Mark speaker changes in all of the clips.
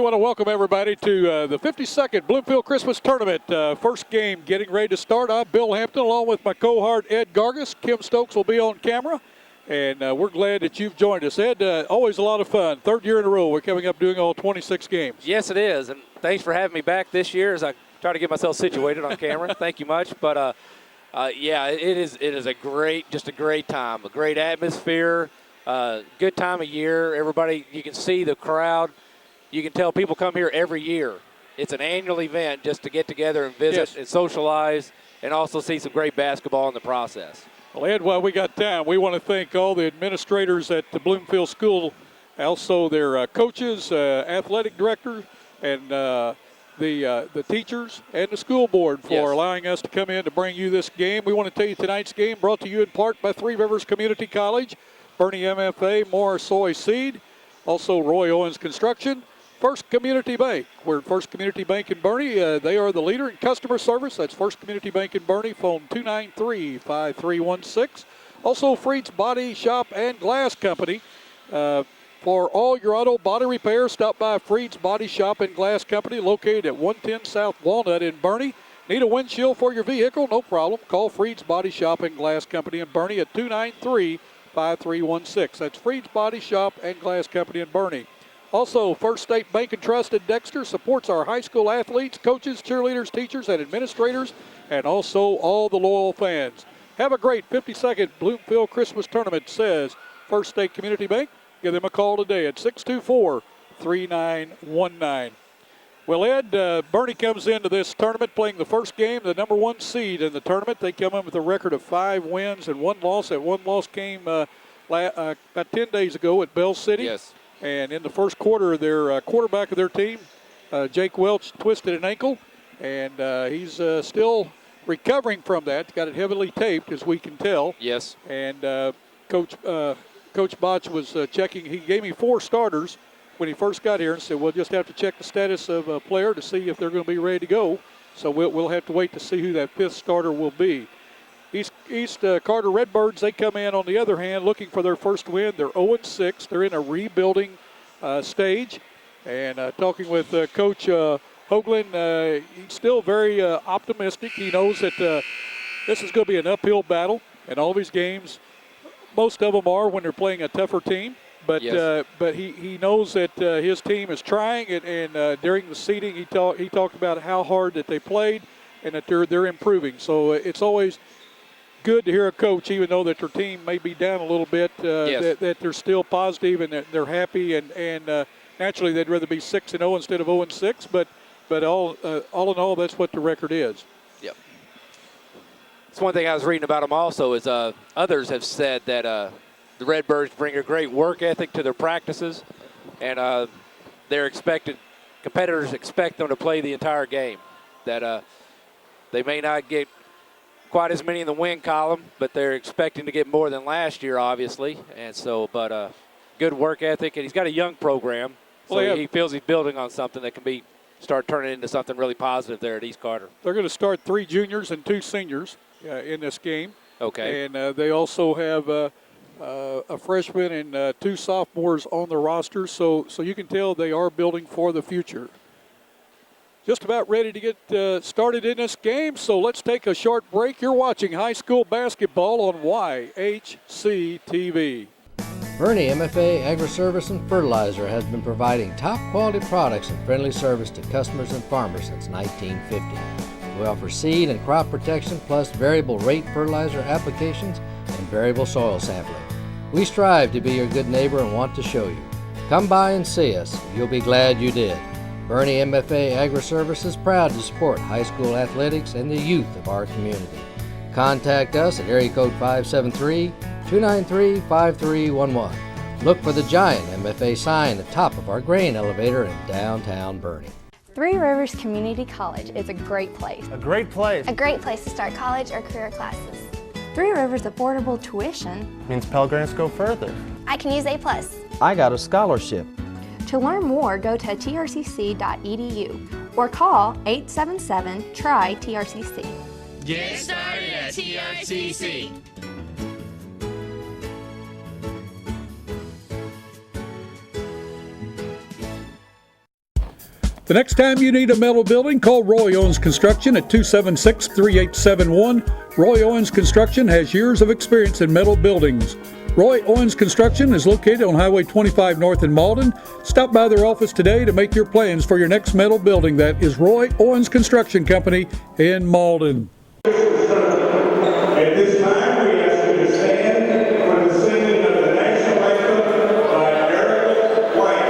Speaker 1: want to welcome everybody to the 52nd Bloomfield Christmas Tournament. First game getting ready to start. I'm Bill Hampton along with my cohort Ed Gargis. Kim Stokes will be on camera. And we're glad that you've joined us. Ed, always a lot of fun. Third year in a row, we're coming up doing all 26 games.
Speaker 2: Yes, it is. And thanks for having me back this year as I try to get myself situated on camera. Thank you much. But, yeah, it is a great time, a great atmosphere, good time of year. Everybody, you can see the crowd. You can tell people come here every year. It's an annual event just to get together and visit and socialize and also see some great basketball in the process.
Speaker 1: Well, Ed, while we got time, we want to thank all the administrators at the Bloomfield School, also their coaches, athletic director, and the teachers and the school board for allowing us to come in to bring you this game. We want to tell you tonight's game brought to you in part by Three Rivers Community College, Bernie MFA, Morris Soy Seed, also Roy Owens Construction, First Community Bank. We're at First Community Bank in Bernie. They are the leader in customer service. That's First Community Bank in Bernie. Phone 293-5316. Also, Freed's Body Shop and Glass Company. For all your auto body repairs, stop by Freed's Body Shop and Glass Company, located at 110 South Walnut in Bernie. Need a windshield for your vehicle? No problem. Call Freed's Body Shop and Glass Company in Bernie at 293-5316. That's Freed's Body Shop and Glass Company in Bernie. Also, First State Bank and Trust in Dexter supports our high school athletes, coaches, cheerleaders, teachers, and administrators, and also all the loyal fans. Have a great 52nd Bloomfield Christmas Tournament, says First State Community Bank. Give them a call today at 624-3919. Well, Ed, Bernie comes into this tournament playing the first game, the number one seed in the tournament. They come in with a record of 5 wins and 1 loss. That 1 loss came about 10 days ago at Bell City.
Speaker 2: Yes.
Speaker 1: And in the first quarter, their quarterback of their team, Jake Welch, twisted an ankle, and he's still recovering from that. Got it heavily taped, as we can tell.
Speaker 2: Yes.
Speaker 1: And Coach Botch was checking. He gave me 4 starters when he first got here and said, we'll just have to check the status of a player to see if they're going to be ready to go. So we'll have to wait to see who that 5th starter will be. East Carter Redbirds, they come in, on the other hand, looking for their first win. They're 0-6. They're in a rebuilding stage. And talking with Coach Hoagland, he's still very optimistic. He knows that this is going to be an uphill battle. And all of his games, most of them are when they're playing a tougher team. But but he knows that his team is trying. And during the seeding, he talked about how hard that they played and that they're improving. So it's always good to hear a coach, even though that their team may be down a little bit, that they're still positive and that they're happy. And naturally, they'd rather be 6-0 instead of 0-6. But all in all, that's what the record is.
Speaker 2: Yep. It's one thing I was reading about them also is others have said that the Redbirds bring a great work ethic to their practices, and competitors expect them to play the entire game. That they may not get quite as many in the win column, but they're expecting to get more than last year, obviously. And so, but good work ethic, and he's got a young program, so he feels he's building on something that can start turning into something really positive there at East Carter.
Speaker 1: They're going to start 3 juniors and 2 seniors in this game.
Speaker 2: Okay.
Speaker 1: And they also have a freshman and 2 sophomores on the roster, so you can tell they are building for the future. Just about ready to get started in this game, so let's take a short break. You're watching high school basketball on YHC-TV.
Speaker 3: Bernie MFA Agri-Service and Fertilizer has been providing top-quality products and friendly service to customers and farmers since 1950. We offer seed and crop protection plus variable rate fertilizer applications and variable soil sampling. We strive to be your good neighbor and want to show you. Come by and see us. You'll be glad you did. Bernie MFA Agri-Service is proud to support high school athletics and the youth of our community. Contact us at area code 573-293-5311. Look for the giant MFA sign at the top of our grain elevator in downtown Bernie.
Speaker 4: Three Rivers Community College is a great place.
Speaker 5: A great place.
Speaker 4: A great place to start college or career classes. Three Rivers affordable tuition
Speaker 5: means Pell Grants go further.
Speaker 4: I can use A+.
Speaker 5: I got a scholarship.
Speaker 4: To learn more, go to trcc.edu or call 877-TRY-TRCC.
Speaker 6: Get started at TRCC.
Speaker 1: The next time you need a metal building, call Roy Owens Construction at 276-3871. Roy Owens Construction has years of experience in metal buildings. Roy Owens Construction is located on Highway 25 North in Malden. Stop by their office today to make your plans for your next metal building. That is Roy Owens Construction Company in Malden.
Speaker 7: At this time, we ask you to stand for the singing of the national anthem by Eric White.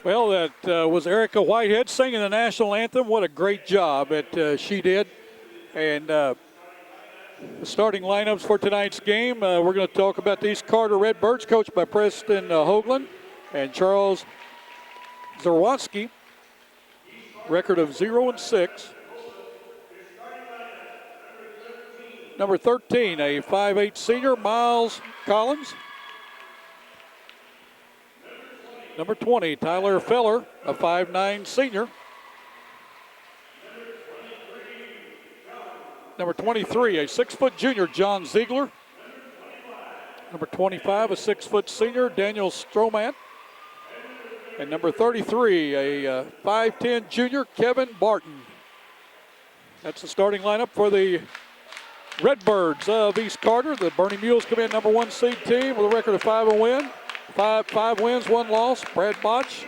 Speaker 1: Well, that was Erica Whitehead singing the national anthem. What a great job that she did. And the starting lineups for tonight's game, we're going to talk about these Carter Redbirds, coached by Preston Hoagland and Charles Zarwatsky. Record of 0-6. Number 13, a 5'8 senior, Miles Collins. Number 20, Tyler Feller, a 5'9 senior. Number 23, a 6-foot junior, John Ziegler. Number 25, a 6-foot senior, Daniel Stromat. And number 33, a 5'10 junior, Kevin Barton. That's the starting lineup for the Redbirds of East Carter. The Bernie Mules come in number 1 seed team with a record of 5 wins, 1 loss. Brad Botch,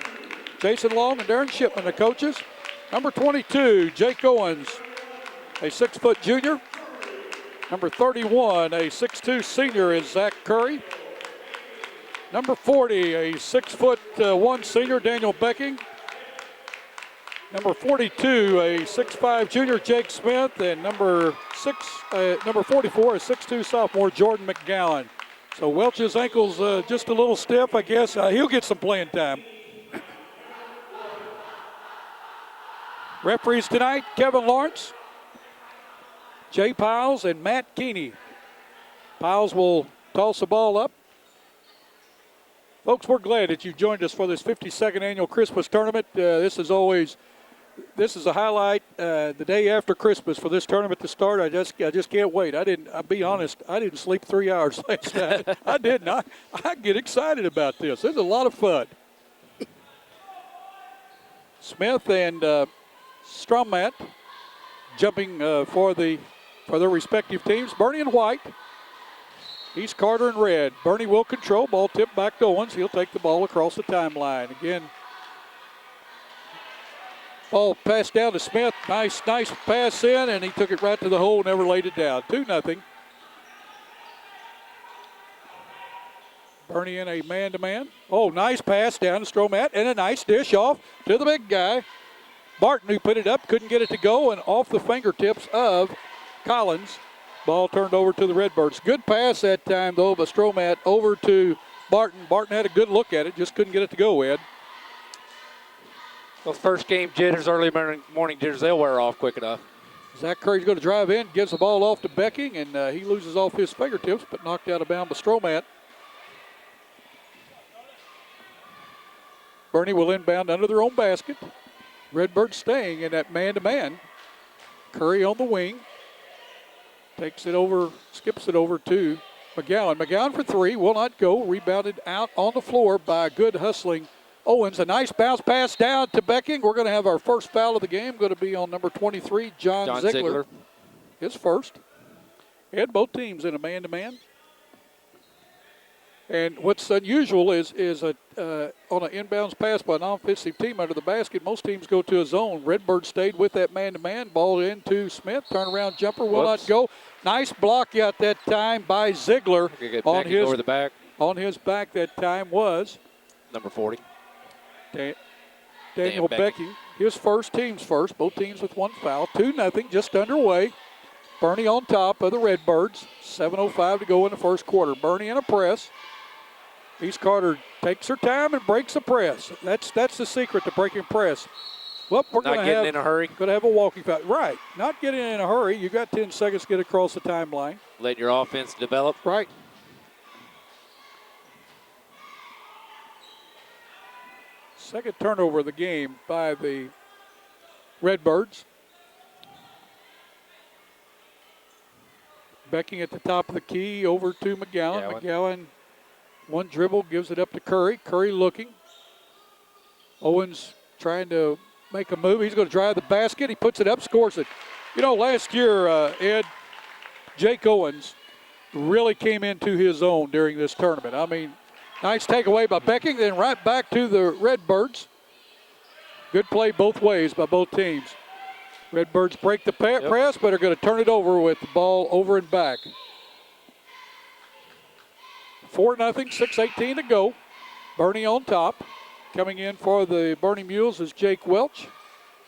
Speaker 1: Jason Long, and Darren Shipman, the coaches. Number 22, Jake Owens, a 6-foot junior. Number 31, a 6'2 senior, is Zach Curry. Number 40, a 6'1" senior, Daniel Becking. Number 42, a 6'5 junior, Jake Smith, and number 44, a 6'2 sophomore, Jordan McGowan. So Welch's ankle's just a little stiff, I guess. He'll get some playing time. Referees tonight, Kevin Lawrence, Jay Piles, and Matt Keeney. Piles will toss the ball up. Folks, we're glad that you joined us for this 52nd annual Christmas tournament. This is a highlight the day after Christmas for this tournament to start. I just can't wait. I'll be honest, I didn't sleep 3 hours last night. I didn't. I get excited about this. It's a lot of fun. Smith and Stromat jumping for their respective teams. Bernie and White. East Carter in red. Bernie will control. Ball tipped back to Owens. He'll take the ball across the timeline. Again, ball passed down to Smith. Nice pass in, and he took it right to the hole, never laid it down. 2-0. Bernie in a man-to-man. Oh, nice pass down to Stromat, and a nice dish off to the big guy. Barton, who put it up, couldn't get it to go, and off the fingertips of Collins. Ball turned over to the Redbirds. Good pass that time, though, by Stromat over to Barton. Barton had a good look at it, just couldn't get it to go, Ed.
Speaker 2: Those first game jitters, early morning jitters, they'll wear off quick enough.
Speaker 1: Zach Curry's going to drive in, gives the ball off to Becking, and he loses off his fingertips, but knocked out of bounds by Stromat. Bernie will inbound under their own basket. Redbirds staying in that man-to-man. Curry on the wing. Takes it over, skips it over to McGowan. McGowan for three, will not go. Rebounded out on the floor by a good hustling Owens. A nice bounce pass down to Becking. We're going to have our first foul of the game. Going to be on number 23, John Ziegler. His first. And both teams in a man-to-man. And what's unusual is on an inbounds pass by an offensive team under the basket, most teams go to a zone. Redbird stayed with that man-to-man. Ball into Smith. Turnaround jumper will not go. Nice block out that time by Ziegler.
Speaker 2: On his, over the back.
Speaker 1: On his back that time was
Speaker 2: number 40.
Speaker 1: Daniel Becky. His first, team's first. Both teams with one foul. 2-0, just underway. Bernie on top of the Redbirds. 7:05 to go in the first quarter. Bernie in a press. East Carter takes her time and breaks the press. That's the secret to breaking press. Well, we're going to have
Speaker 2: in a hurry.
Speaker 1: Going to have a walking foul. Right. Not getting in a hurry. You got 10 seconds to get across the timeline.
Speaker 2: Let your offense develop.
Speaker 1: Right. Second turnover of the game by the Redbirds. Becking at the top of the key over to McGowan. McGowan, one dribble, gives it up to Curry. Curry looking. Owens trying to make a move. He's going to drive the basket. He puts it up, scores it. You know, last year, Ed, Jake Owens really came into his own during this tournament. I mean, nice takeaway by Becking, then right back to the Redbirds. Good play both ways by both teams. Redbirds break the press, but are going to turn it over with the ball over and back. 4-0, 6:18 to go. Bernie on top. Coming in for the Bernie Mules is Jake Welch.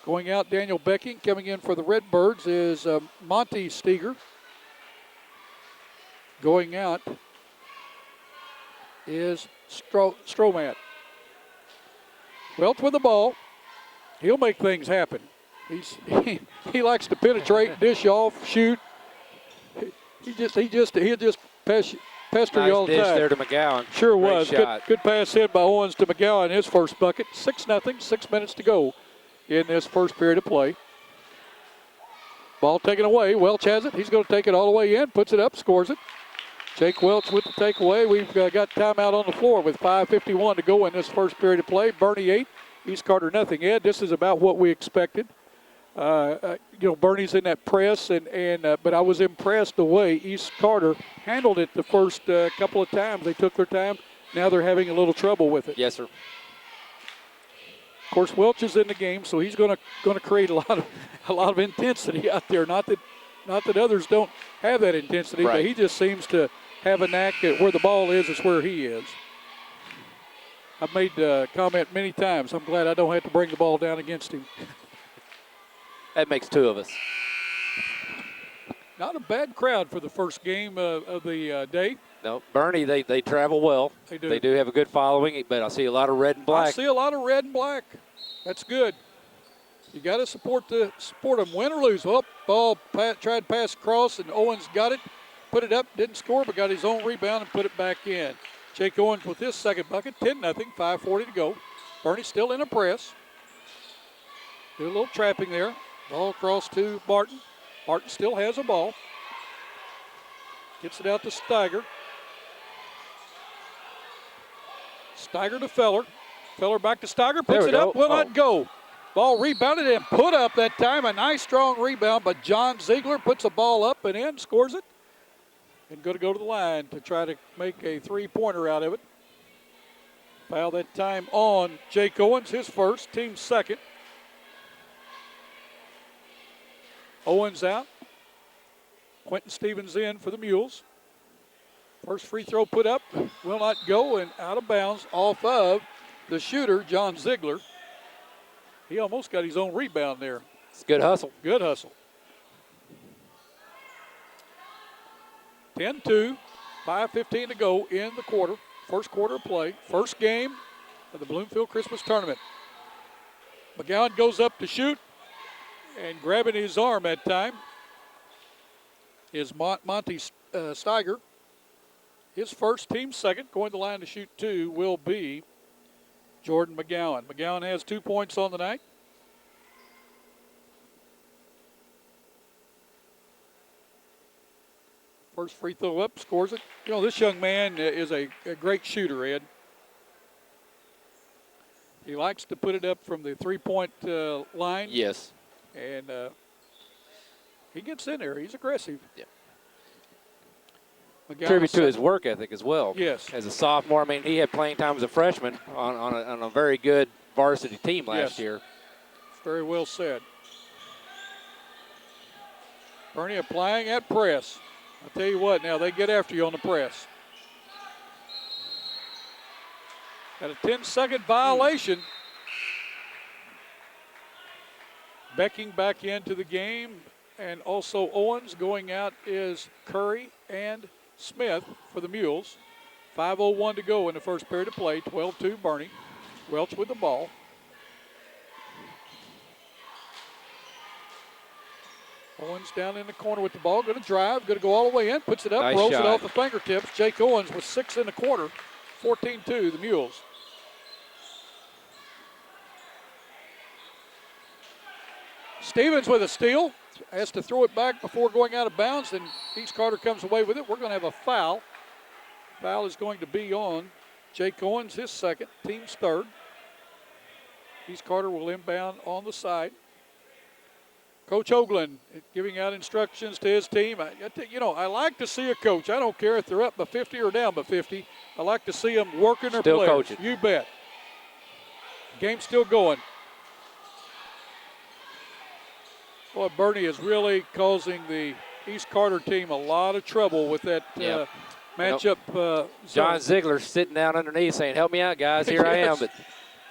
Speaker 1: Going out, Daniel Becking. Coming in for the Redbirds is Monty Steger. Going out is Stromat. Welch with the ball. He'll make things happen. He likes to penetrate, dish off, shoot. He'll just pester you all the time.
Speaker 2: Nice dish there to McGowan.
Speaker 1: Sure
Speaker 2: Great
Speaker 1: was.
Speaker 2: Shot.
Speaker 1: Good pass in by Owens to McGowan. His first bucket. 6-0. 6 minutes to go in this first period of play. Ball taken away. Welch has it. He's going to take it all the way in. Puts it up. Scores it. Jake Welch with the takeaway. We've got timeout on the floor with 5:51 to go in this first period of play. Bernie 8. East Carter nothing. Ed, this is about what we expected. Bernie's in that press, but I was impressed the way East Carter handled it the first couple of times. They took their time. Now they're having a little trouble with it.
Speaker 2: Yes, sir.
Speaker 1: Of course, Welch is in the game, so he's going to create a lot of intensity out there. Not that others don't have that intensity,
Speaker 2: right.
Speaker 1: But he just seems to have a knack at where the ball is where he is. I've made the comment many times. I'm glad I don't have to bring the ball down against him.
Speaker 2: That makes two of us.
Speaker 1: Not a bad crowd for the first game of the day.
Speaker 2: No, Bernie, they travel well.
Speaker 1: They do.
Speaker 2: They do have a good following, but I see a lot of red and black.
Speaker 1: I see a lot of red and black. That's good. You got to support them, win or lose. Oh, ball tried to pass across, and Owens got it, put it up, didn't score, but got his own rebound and put it back in. Jake Owens with his second bucket, 10-0, 5:40 to go. Bernie still in a press. Do a little trapping there. Ball across to Barton. Barton still has a ball. Gets it out to Steiger. Steiger to Feller. Feller back to Steiger. Puts it up. Will not go. Ball rebounded and put up that time. A nice strong rebound, but John Ziegler puts the ball up and in, scores it. And going to go to the line to try to make a three-pointer out of it. Foul that time on Jake Owens, his first, team second. Owens out. Quentin Stevens in for the Mules. First free throw put up, will not go, and out of bounds off of the shooter, John Ziegler. He almost got his own rebound there.
Speaker 2: It's good hustle.
Speaker 1: Good hustle. 10-2, 5:15 to go in the quarter. First quarter of play. First game of the Bloomfield Christmas Tournament. McGowan goes up to shoot. And grabbing his arm that time is Monty Steiger. His first, team second. Going to the line to shoot 2 will be Jordan McGowan. McGowan has 2 points on the night. First free throw up, scores it. You know, this young man is a great shooter, Ed. He likes to put it up from the three-point line.
Speaker 2: Yes.
Speaker 1: And he gets in there. He's aggressive.
Speaker 2: Yeah.
Speaker 1: McGowan
Speaker 2: Tribute to his work ethic as well.
Speaker 1: Yes.
Speaker 2: As a sophomore, I mean, he had playing time as a freshman on a very good varsity team last year.
Speaker 1: Very well said. Bernie applying at press. I'll tell you what, now they get after you on the press. Got a 10-second violation. Becking back into the game, and also Owens. Going out is Curry and Smith for the Mules. 5:01 to go in the first period of play. 12-2 Bernie. Welch with the ball. Owens down in the corner with the ball. Going to drive. Going to go all the way in. Puts it up.
Speaker 2: Nice
Speaker 1: rolls
Speaker 2: shot.
Speaker 1: it off the fingertips. Jake Owens with 6 in the quarter. 14-2 the Mules. Stevens with a steal. Has to throw it back before going out of bounds. And East Carter comes away with it. We're going to have a foul. Foul is going to be on Jake Owens, his second. Team's third. East Carter will inbound on the side. Coach Hoagland giving out instructions to his team. I like to see a coach. I don't care if they're up by 50 or down by 50. I like to see them working their
Speaker 2: Still
Speaker 1: players.
Speaker 2: coaching.
Speaker 1: You bet. Game's still going. Boy, Bernie is really causing the East Carter team a lot of trouble with that matchup.
Speaker 2: John Ziegler sitting down underneath saying, help me out, guys. Here I am. But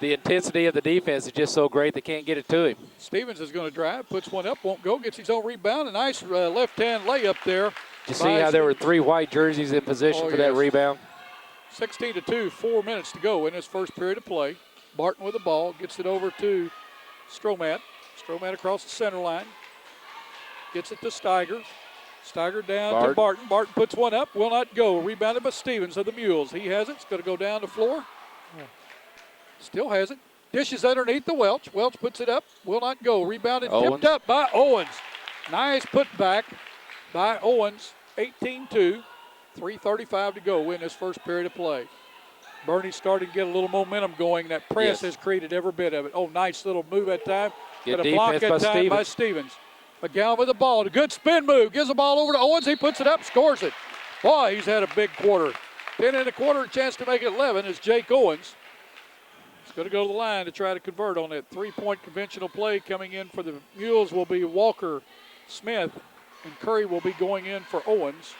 Speaker 2: the intensity of the defense is just so great they can't get it to him.
Speaker 1: Stevens is going to drive, puts one up, won't go, gets his own rebound. A nice left-hand layup there.
Speaker 2: Did you see how there were 3 white jerseys in position for that rebound?
Speaker 1: 16-2, 4 minutes to go in this first period of play. Barton with the ball, gets it over to Stromat. Stromat across the center line. Gets it to Steiger. Steiger down to Barton. Barton puts one up, will not go. Rebounded by Stevens of the Mules. He has it. It's going to go down the floor. Still has it. Dishes underneath the Welch. Welch puts it up, will not go. Rebounded, tipped up by Owens. Nice putback by Owens. 18-2. 3:35 to go in this first period of play. Bernie's starting to get a little momentum going. That press has created every bit of it. Oh, nice little move that time.
Speaker 2: Good
Speaker 1: Got a block that time by Stevens. McGowan with the ball. A good spin move. Gives the ball over to Owens. He puts it up, scores it. Boy, he's had a big quarter. 10 and a quarter, a chance to make it 11 is Jake Owens. He's going to go to the line to try to convert on that three-point conventional play. Coming in for the Mules will be Walker Smith, and Curry will be going in for Owens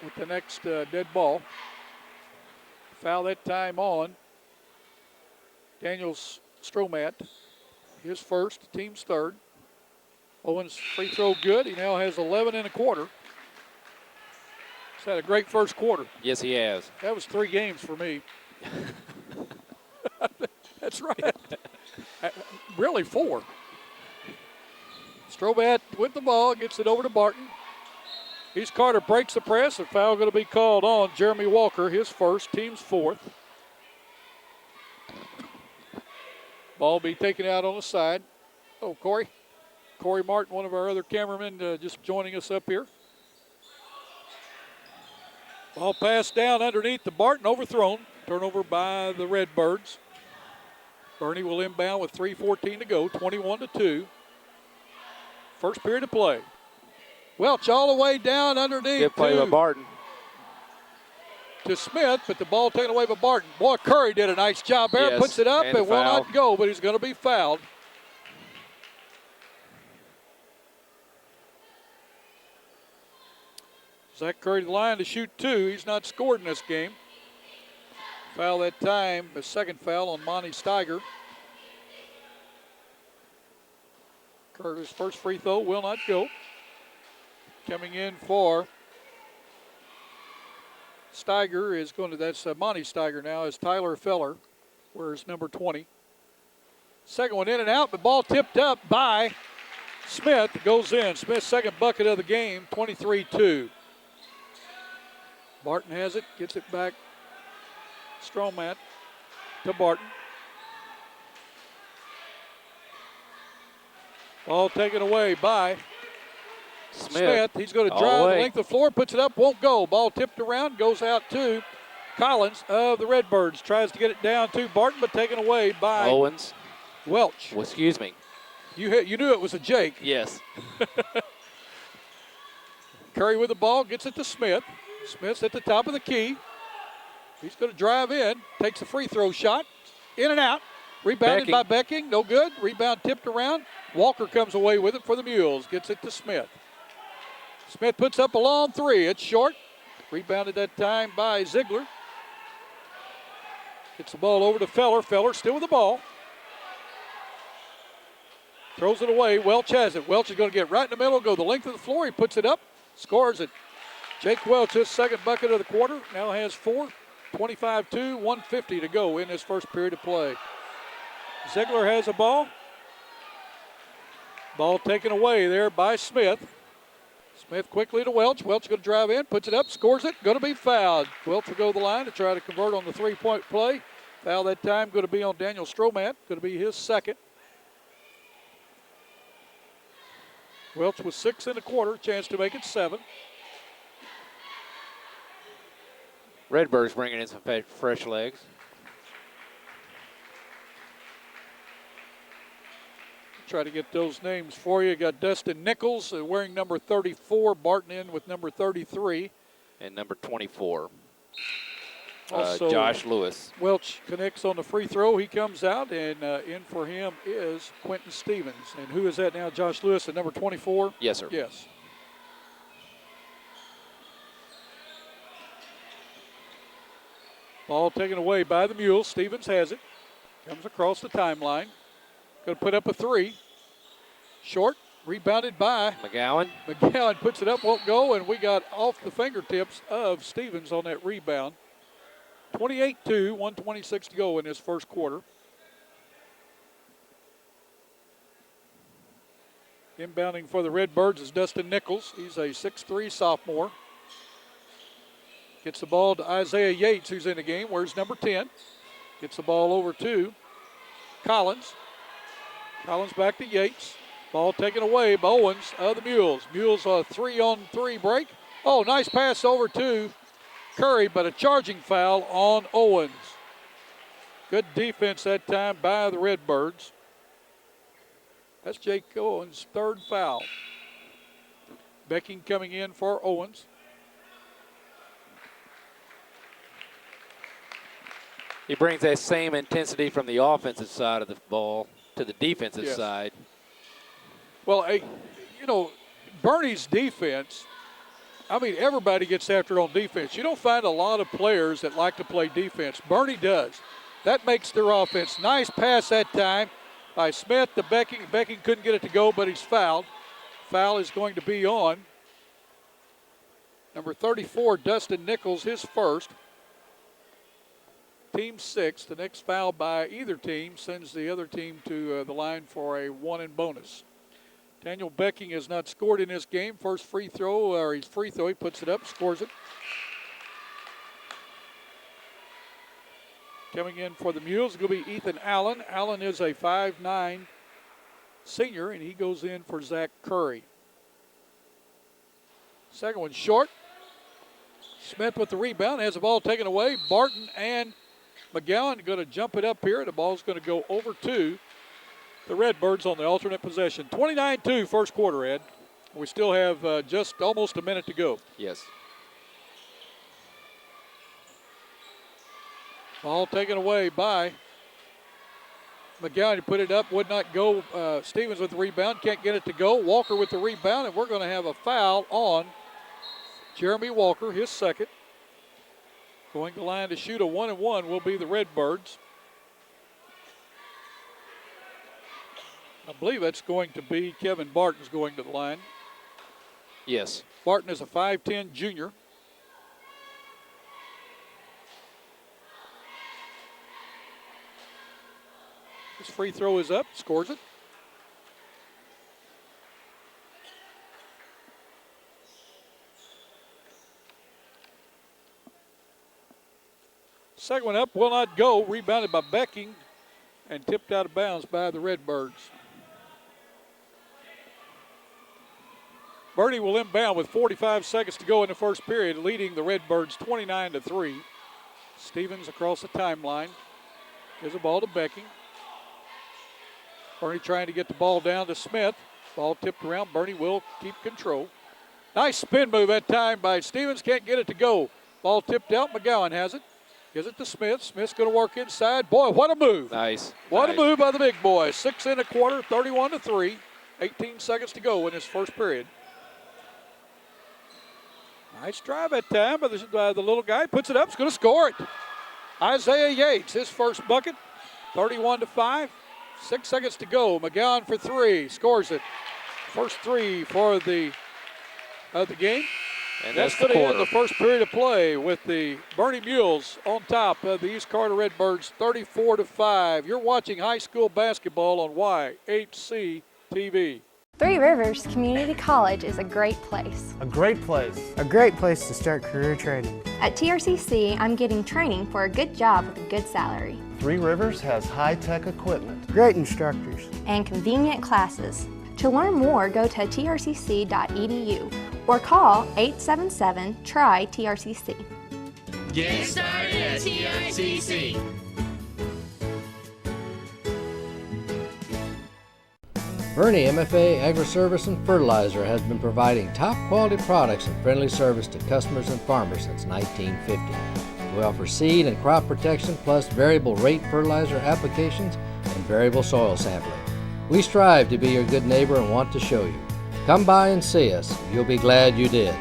Speaker 1: with the next dead ball. Foul that time on Daniel Stromat. His first, team's third. Owens free throw good. He now has 11 and a quarter. He's had a great first quarter.
Speaker 2: Yes, he has.
Speaker 1: That was 3 games for me. That's right. Really 4. Stromat with the ball, gets it over to Barton. East Carter breaks the press. A foul going to be called on Jeremy Walker, his first, team's fourth. Ball be taken out on the side. Oh, Corey Martin, one of our other cameramen, just joining us up here. Ball passed down underneath to Barton, overthrown. Turnover by the Redbirds. Bernie will inbound with 3:14 to go, 21-2. First period of play. Welch all the way down underneath.
Speaker 2: Good play by Barton.
Speaker 1: To Smith, but the ball taken away by Barton. Boy, Curry did a nice job there.
Speaker 2: Yes,
Speaker 1: Puts it up and will
Speaker 2: foul.
Speaker 1: not go, but he's going to be fouled. Zach Curry to the line to shoot 2. He's not scored in this game. Foul that time, a second foul on Monty Steiger. Curtis' first free throw will not go. Coming in for Steiger is going to, that's Monty Steiger now, is Tyler Feller, wears number 20. Second one in and out, but ball tipped up by Smith goes in. Smith's second bucket of the game, 23-2. Barton has it, gets it back. Stromat to Barton. Ball taken away by Smith. He's going to
Speaker 2: all
Speaker 1: drive
Speaker 2: the
Speaker 1: the
Speaker 2: way.
Speaker 1: length of the floor, puts it up, won't go. Ball tipped around, goes out to Collins of the Redbirds. Tries to get it down to Barton, but taken away by
Speaker 2: Owens.
Speaker 1: Welch.
Speaker 2: Well, excuse me.
Speaker 1: You knew it was a Jake.
Speaker 2: Yes.
Speaker 1: Curry with the ball, gets it to Smith. Smith's at the top of the key. He's going to drive in, takes a free throw shot, in and out. Rebounded by Becking, no good. Rebound tipped around. Walker comes away with it for the Mules, gets it to Smith. Smith puts up a long three, it's short. Rebounded that time by Ziegler. Gets the ball over to Feller. Feller still with the ball. Throws it away. Welch has it. Welch is going to get right in the middle, go the length of the floor. He puts it up, scores it. Jake Welch, his second bucket of the quarter, now has 4. 25-2, 150 to go in this first period of play. Ziegler has a ball. Ball taken away there by Smith. Smith quickly to Welch. Welch going to drive in, puts it up, scores it. Going to be fouled. Welch will go to the line to try to convert on the three-point play. Foul that time going to be on Daniel Stromat. Going to be his second. Welch with 6 in the quarter, chance to make it 7.
Speaker 2: Redbirds bringing in some fresh legs.
Speaker 1: Try to get those names for you. Got Dustin Nichols wearing number 34, Barton in with number 33.
Speaker 2: And number 24,
Speaker 1: Also,
Speaker 2: Josh Lewis.
Speaker 1: Welch connects on the free throw. He comes out, and in for him is Quentin Stevens. And who is that now? Josh Lewis at number 24?
Speaker 2: Yes, sir.
Speaker 1: Yes. Ball taken away by the Mules. Stevens has it. Comes across the timeline. Going to put up a three. Short. Rebounded by
Speaker 2: McGowan.
Speaker 1: McGowan. Puts it up, won't go, and we got off the fingertips of Stevens on that rebound. 28-2, 126 to go in this first quarter. Inbounding for the Redbirds is Dustin Nichols. He's a 6'3 sophomore. Gets the ball to Isaiah Yates, who's in the game. Where's number 10? Gets the ball over to Collins. Collins back to Yates. Ball taken away by Owens of the Mules. Mules a 3-on-3 break. Oh, nice pass over to Curry, but a charging foul on Owens. Good defense that time by the Redbirds. That's Jake Owens' third foul. Becking coming in for Owens.
Speaker 2: He brings that same intensity from the offensive side of the ball to the defensive side.
Speaker 1: Well, Bernie's defense, I mean, everybody gets after it on defense. You don't find a lot of players that like to play defense. Bernie does. That makes their offense. Nice pass that time by Smith to Becking. Becking couldn't get it to go, but he's fouled. Foul is going to be on number 34, Dustin Nichols, his first. Team 6. The next foul by either team sends the other team to the line for a 1 bonus. Daniel Becking has not scored in this game. First free throw, he puts it up, scores it. Coming in for the Mules is going to be Ethan Allen. Allen is a 5'9 senior, and he goes in for Zach Curry. Second one short. Smith with the rebound, has the ball taken away. Barton and McGowan going to jump it up here. The ball's going to go over to the Redbirds on the alternate possession. 29-2 first quarter, Ed. We still have just almost a minute to go.
Speaker 2: Yes.
Speaker 1: Ball taken away by McGowan. He put it up, would not go. Stevens with the rebound, can't get it to go. Walker with the rebound, and we're going to have a foul on Jeremy Walker, his second. Going to line to shoot a 1-1 will be the Redbirds. I believe that's going to be Kevin Barton's going to the line.
Speaker 2: Yes.
Speaker 1: Barton is a 5'10 junior. His free throw is up, scores it. Second one up will not go. Rebounded by Becking and tipped out of bounds by the Redbirds. Bernie will inbound with 45 seconds to go in the first period, leading the Redbirds 29-3. Stevens across the timeline. Gives the ball to Becking. Bernie trying to get the ball down to Smith. Ball tipped around. Bernie will keep control. Nice spin move that time by Stevens. Can't get it to go. Ball tipped out. McGowan has it. Gives it to Smith. Smith's going to work inside. Boy, what a move.
Speaker 2: Nice.
Speaker 1: What a move by the big boy. 6 in a quarter, 31-3. 18 seconds to go in this first period. Nice drive that time by the little guy. Puts it up. He's going to score it. Isaiah Yates, his first bucket. 31-5. 6 seconds to go. McGowan for three. Scores it. First three for the game.
Speaker 2: And
Speaker 1: that's going to end the first period of play with the Bernie Mules on top of the East Carter Redbirds 34-5. You're watching high school basketball on YHC TV.
Speaker 4: Three Rivers Community College is a great place.
Speaker 5: A great place.
Speaker 8: A great place to start career training.
Speaker 4: At TRCC, I'm getting training for a good job with a good salary.
Speaker 5: Three Rivers has high-tech equipment.
Speaker 8: Great instructors.
Speaker 4: And convenient classes. To learn more, go to trcc.edu or call 877-TRY-TRCC.
Speaker 6: Get started at TRCC.
Speaker 3: Bernie MFA Agri-Service and Fertilizer has been providing top quality products and friendly service to customers and farmers since 1950. We offer seed and crop protection plus variable rate fertilizer applications and variable soil sampling. We strive to be your good neighbor and want to show you. Come by and see us. You'll be glad you did.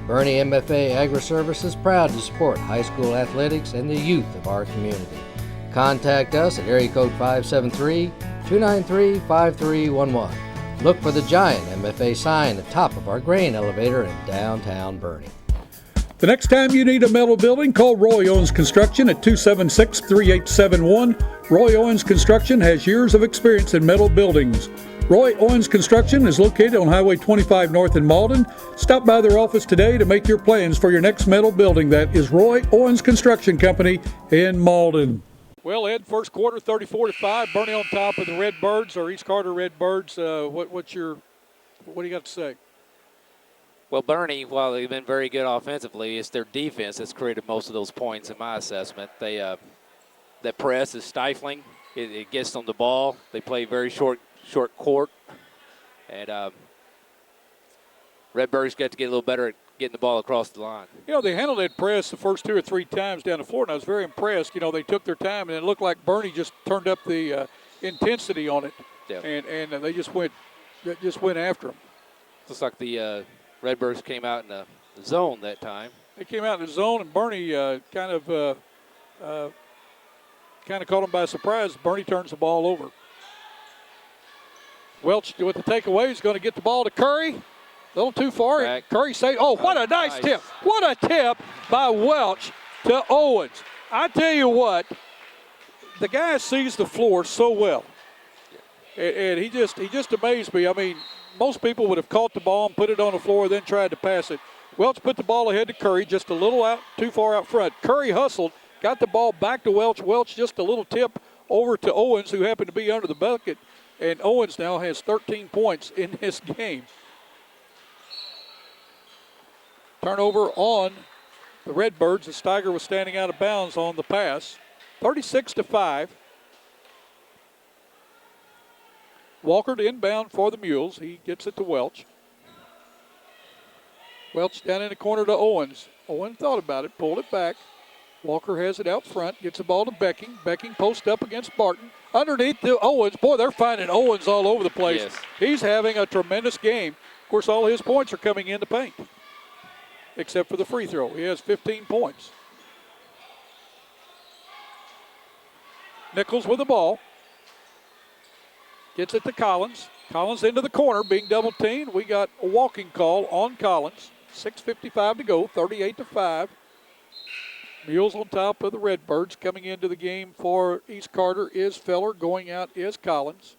Speaker 3: Bernie MFA Agri-Service is proud to support high school athletics and the youth of our community. Contact us at area code 573-293-5311. Look for the giant MFA sign at the top of our grain elevator in downtown Bernie.
Speaker 1: The next time you need a metal building, call Roy Owens Construction at 276-3871. Roy Owens Construction has years of experience in metal buildings. Roy Owens Construction is located on Highway 25 North in Malden. Stop by their office today to make your plans for your next metal building. That is Roy Owens Construction Company in Malden. Well, Ed, first quarter 34-5. Bernie on top of the Redbirds, or East Carter Redbirds. What do you got to say?
Speaker 2: Well, Bernie, while they've been very good offensively, it's their defense that's created most of those points in my assessment. That press is stifling. It gets them the ball. They play very short court. And Redbirds got to get a little better at getting the ball across the line.
Speaker 1: You know, they handled that press the first 2 or 3 times down the floor, and I was very impressed. You know, they took their time, and it looked like Bernie just turned up the intensity on it.
Speaker 2: Yeah.
Speaker 1: And they just went after them.
Speaker 2: Looks like the Redbirds came out in the zone that time.
Speaker 1: They came out in the zone, and Bernie kind of caught them by surprise. Bernie turns the ball over. Welch with the takeaway is going to get the ball to Curry. A little too far.
Speaker 2: Back.
Speaker 1: Curry saved. Oh, what a nice tip. What a tip by Welch to Owens. I tell you what, the guy sees the floor so well. And he just amazed me. I mean, most people would have caught the ball and put it on the floor, then tried to pass it. Welch put the ball ahead to Curry, just a little too far out front. Curry hustled, got the ball back to Welch. Welch just a little tip over to Owens, who happened to be under the bucket. And Owens now has 13 points in this game. Turnover on the Redbirds, as Steiger was standing out of bounds on the pass. 36-5. Walker to inbound for the Mules. He gets it to Welch. Welch down in the corner to Owens. Owens thought about it, pulled it back. Walker has it out front, gets the ball to Becking. Becking post up against Barton. Underneath to Owens. Boy, they're finding Owens all over the place.
Speaker 2: Yes.
Speaker 1: He's having a tremendous game. Of course, all his points are coming in the paint, except for the free throw. He has 15 points. Nichols with the ball. Gets it to Collins. Collins into the corner, being double teamed. We got a walking call on Collins. 6:55 to go, 38-5. Mules on top of the Redbirds. Coming into the game for East Carter is Feller. Going out is Collins.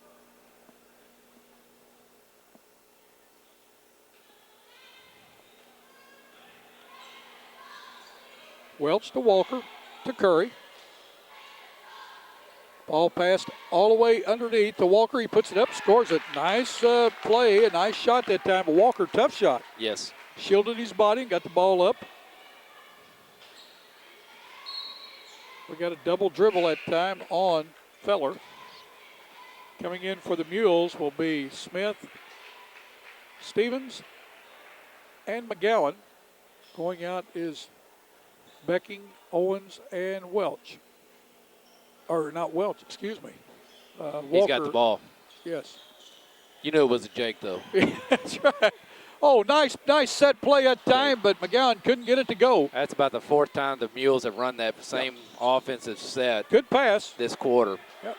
Speaker 1: Welch to Walker to Curry. Ball passed all the way underneath to Walker. He puts it up, scores it. Nice play, a nice shot that time. Walker, tough shot.
Speaker 2: Yes.
Speaker 1: Shielded his body and got the ball up. We got a double dribble that time on Feller. Coming in for the Mules will be Smith, Stevens, and McGowan. Going out is Becking, Owens, and Welch. Or not Welch, excuse me. Walker.
Speaker 2: He's got the ball.
Speaker 1: Yes.
Speaker 2: You knew it was a Jake, though.
Speaker 1: That's right. Oh, nice set play that time, but McGowan couldn't get it to go.
Speaker 2: That's about the fourth time the Mules have run that same offensive set
Speaker 1: Good pass.
Speaker 2: this quarter.
Speaker 1: Yep.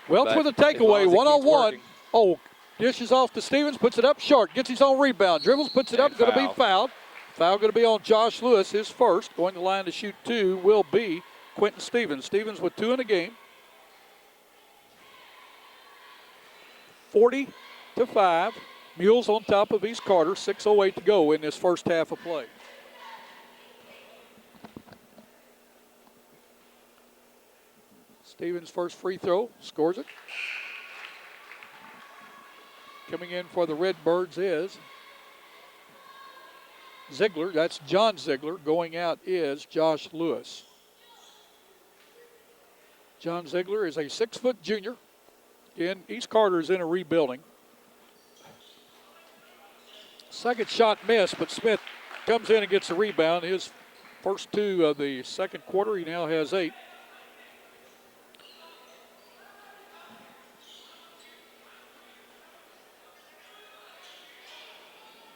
Speaker 1: Welch
Speaker 2: But
Speaker 1: with a
Speaker 2: as long
Speaker 1: takeaway,
Speaker 2: as it keeps
Speaker 1: one-on-one.
Speaker 2: working.
Speaker 1: Oh, dishes off to Stevens, puts it up short, gets his own rebound, dribbles, puts it
Speaker 2: And
Speaker 1: up, going to be
Speaker 2: foul.
Speaker 1: fouled. Foul going to be on Josh Lewis, his first. Going to line to shoot two will be Quentin Stevens. Stevens with 2 in the game. 40-5. Mules on top of East Carter. 6:08 to go in this first half of play. Stevens' first free throw, scores it. Coming in for the Redbirds is Ziegler. That's John Ziegler. Going out is Josh Lewis. John Ziegler is a 6-foot junior. Again, East Carter is in a rebuilding. Second shot missed, but Smith comes in and gets the rebound. His first 2 of the second quarter. He now has 8.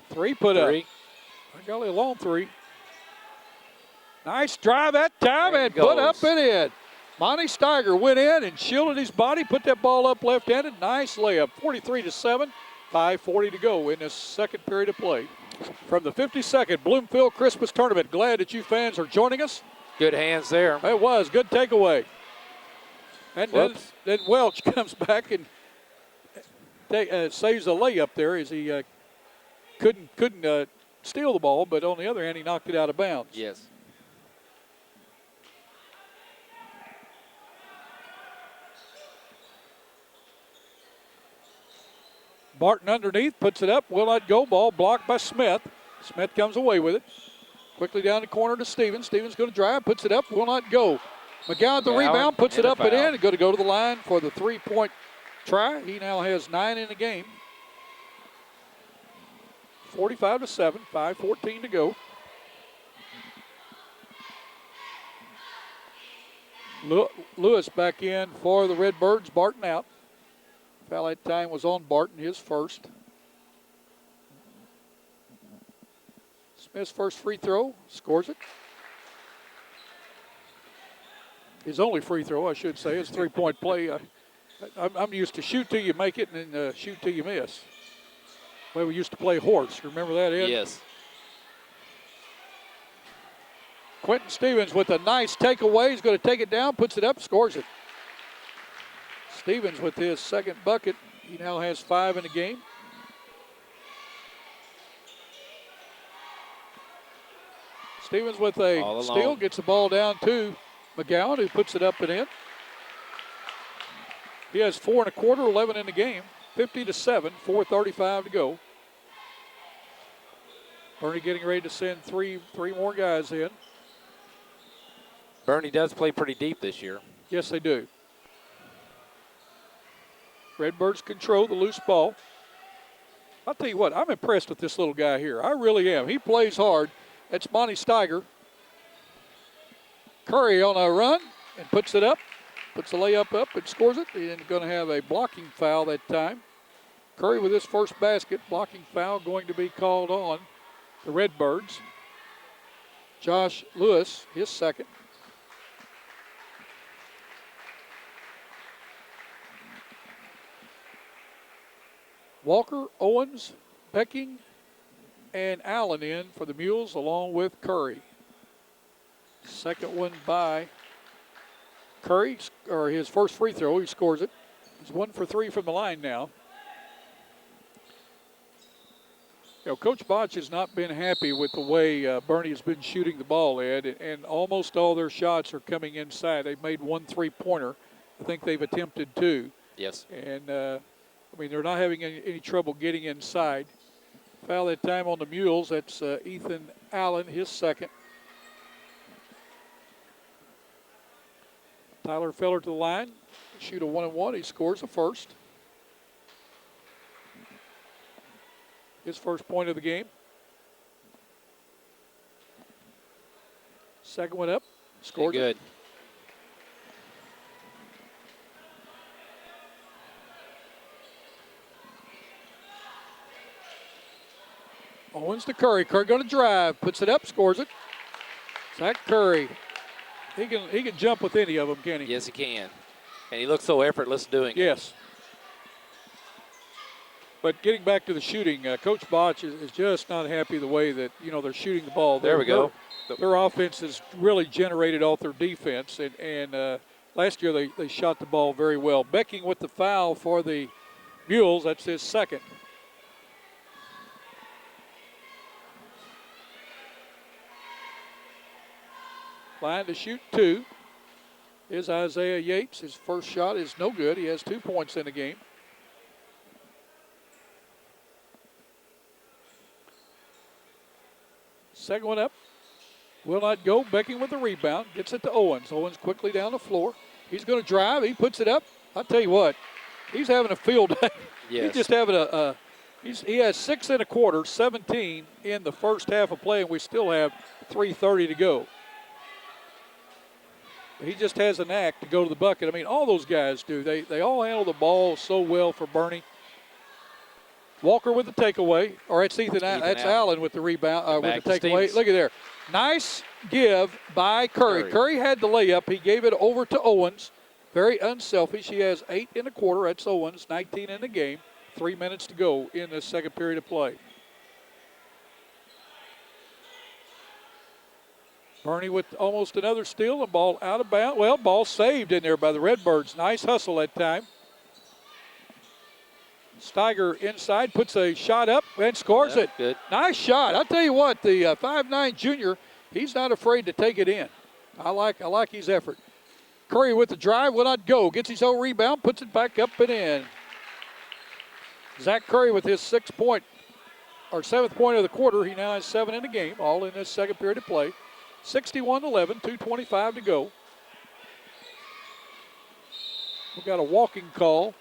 Speaker 1: Three put up. By golly, a long 3. Nice drive that time and put up and in. Monty Steiger went in and shielded his body, put that ball up left-handed. Nice layup, 43-7. 5:40 to go in this second period of play. From the 52nd Bloomfield Christmas Tournament. Glad that you fans are joining us.
Speaker 2: Good hands there.
Speaker 1: It was. Good takeaway. And then Welch comes back and saves a layup there as he couldn't steal the ball, but on the other hand, he knocked it out of bounds.
Speaker 2: Yes.
Speaker 1: Barton underneath, puts it up, will not go. Ball blocked by Smith. Smith comes away with it. Quickly down the corner to Stevens. Stevens going to drive, puts it up, will not go. McGowan the rebound, puts it up and in. Going to go to the line for the 3-point try. He now has 9 in the game. 45-7, 5:14 to go. Lewis back in for the Redbirds. Barton out. Foul that time was on Barton, his first. Smith's first free throw, scores it. His only free throw, I should say, is 3-point play. I'm used to shoot till you make it and then shoot till you miss. Well, we used to play horse. Remember that, Ed?
Speaker 2: Yes.
Speaker 1: Quentin Stevens with a nice takeaway. He's going to take it down, puts it up, scores it. Stevens with his second bucket. He now has 5 in the game. Stevens with a steal, gets the ball down to McGowan, who puts it up and in. He has 4 1/4, 11 in the game. 50-7, 4:35 to go. Bernie getting ready to send three more guys in.
Speaker 2: Bernie does play pretty deep this year.
Speaker 1: Yes, they do. Redbirds control the loose ball. I'll tell you what, I'm impressed with this little guy here. I really am. He plays hard. That's Monty Steiger. Curry on a run and puts it up. Puts the layup up and scores it. He's going to have a blocking foul that time. Curry with his first basket. Blocking foul going to be called on the Redbirds. Josh Lewis, his second. Walker, Owens, Becking, and Allen in for the Mules along with Curry. Second one by Curry, or his first free throw, he scores it. He's 1 for 3 from the line now. You know, Coach Botch has not been happy with the way Bernie has been shooting the ball, Ed, and almost all their shots are coming inside. They've made 1 3-pointer. I think they've attempted 2.
Speaker 2: Yes.
Speaker 1: And, I mean, they're not having any trouble getting inside. Foul that time on the Mules. That's Ethan Allen, his second. Tyler Feller to the line. Shoot a 1-and-1. He scores the first. His first point of the game. Second one up. Scores
Speaker 2: good.
Speaker 1: it. Owens to Curry. Curry going to drive. Puts it up. Scores it. Zach Curry. He can jump with any of them, can he?
Speaker 2: Yes, he can. And he looks so effortless doing it.
Speaker 1: Yes. But getting back to the shooting, Coach Botch is just not happy the way that, they're shooting the ball.
Speaker 2: There we go.
Speaker 1: Their offense is really generated off their defense. And last year they shot the ball very well. Becking with the foul for the Mules. That's his second. Line to shoot 2 is Isaiah Yates. His first shot is no good. He has 2 points in the game. Second one up. Will not go. Becking with the rebound. Gets it to Owens. Owens quickly down the floor. He's going to drive. He puts it up. I'll tell you what. He's having a field day.
Speaker 2: Yes.
Speaker 1: He's just having he has 6 and a quarter, 17 in the first half of play, and we still have 3:30 to go. He just has a knack to go to the bucket. I mean, all those guys do. They all handle the ball so well for Bernie. Walker with the takeaway. Or it's Ethan that's Allen with the rebound, with the takeaway. Look at there. Nice give by Curry. Curry had the layup. He gave it over to Owens. Very unselfish. He has 8 and a quarter. That's Owens, 19 in the game. 3 minutes to go in the second period of play. Bernie with almost another steal, and ball out of bounds. Well, ball saved in there by the Redbirds. Nice hustle that time. Steiger inside, puts a shot up and scores it.
Speaker 2: Good.
Speaker 1: Nice shot. I'll tell you what, the 5'9" junior, he's not afraid to take it in. I like his effort. Curry with the drive, will not go. Gets his own rebound, puts it back up and in. Zach Curry with his 7th point of the quarter. He now has 7 in the game, all in this second period of play. 61-11, 2:25 to go. We've got a walking call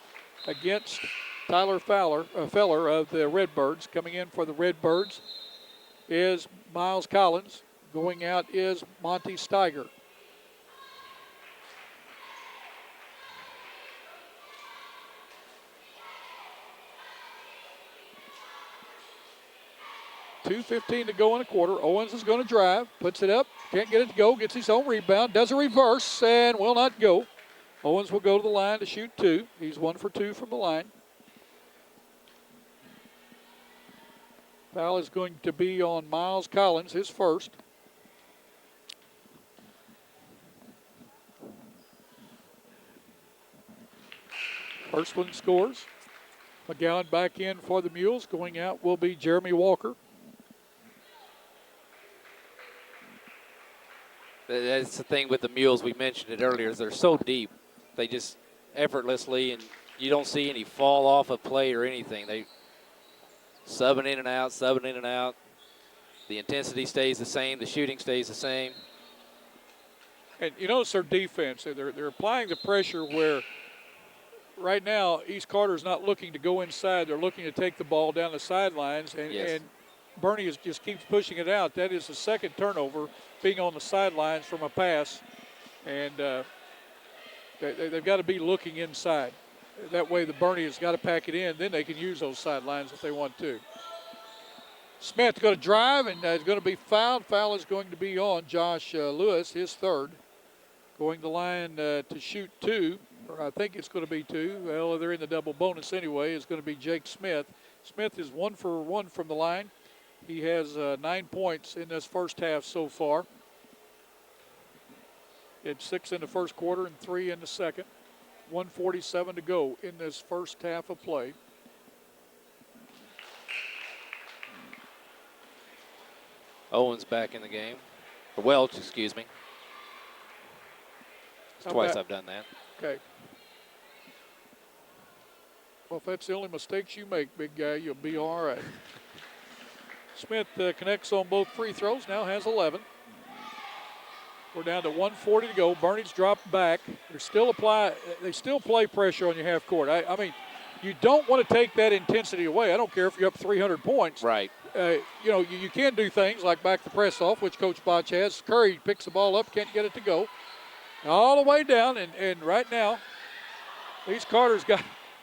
Speaker 1: against Tyler Feller of the Redbirds. Coming in for the Redbirds is Miles Collins. Going out is Monty Steiger. .2:15 to go in a quarter. Owens is going to drive, puts it up, can't get it to go, gets his own rebound, does a reverse, and will not go. Owens will go to the line to shoot 2. He's 1 for 2 from the line. Foul is going to be on Miles Collins, his first. First one scores. McGowan back in for the Mules. Going out will be Jeremy Walker.
Speaker 2: That's the thing with the Mules. We mentioned it earlier. Is they're so deep. They just effortlessly, and you don't see any fall off of play or anything. They subbing in and out. The intensity stays the same. The shooting stays the same.
Speaker 1: And you notice their defense. They're applying the pressure where right now East Carter's not looking to go inside. They're looking to take the ball down the sidelines. And Bernie just keeps pushing it out. That is the second turnover, being on the sidelines from a pass. And they've got to be looking inside. That way the Bernie has got to pack it in. Then they can use those sidelines if they want to. Smith going to drive and is going to be fouled. Foul is going to be on Josh Lewis, his third. Going to the line to shoot 2, or I think it's going to be 2. Well, they're in the double bonus anyway. It's going to be Jake Smith. Smith is 1 for 1 from the line. He has 9 points in this first half so far. He had 6 in the first quarter and 3 in the second. 1:47 to go in this first half of play.
Speaker 2: Owens back in the game. Or Welch, excuse me. It's twice I've done that.
Speaker 1: Okay. Well, if that's the only mistakes you make, big guy, you'll be all right. Smith connects on both free throws, now has 11. We're down to 1:40 to go. Bernie's dropped back. They still play pressure on your half court. I mean, you don't want to take that intensity away. I don't care if you're up 300 points.
Speaker 2: Right.
Speaker 1: You can do things like back the press off, which Coach Botch has. Curry picks the ball up, can't get it to go. All the way down, and right now, East Carter's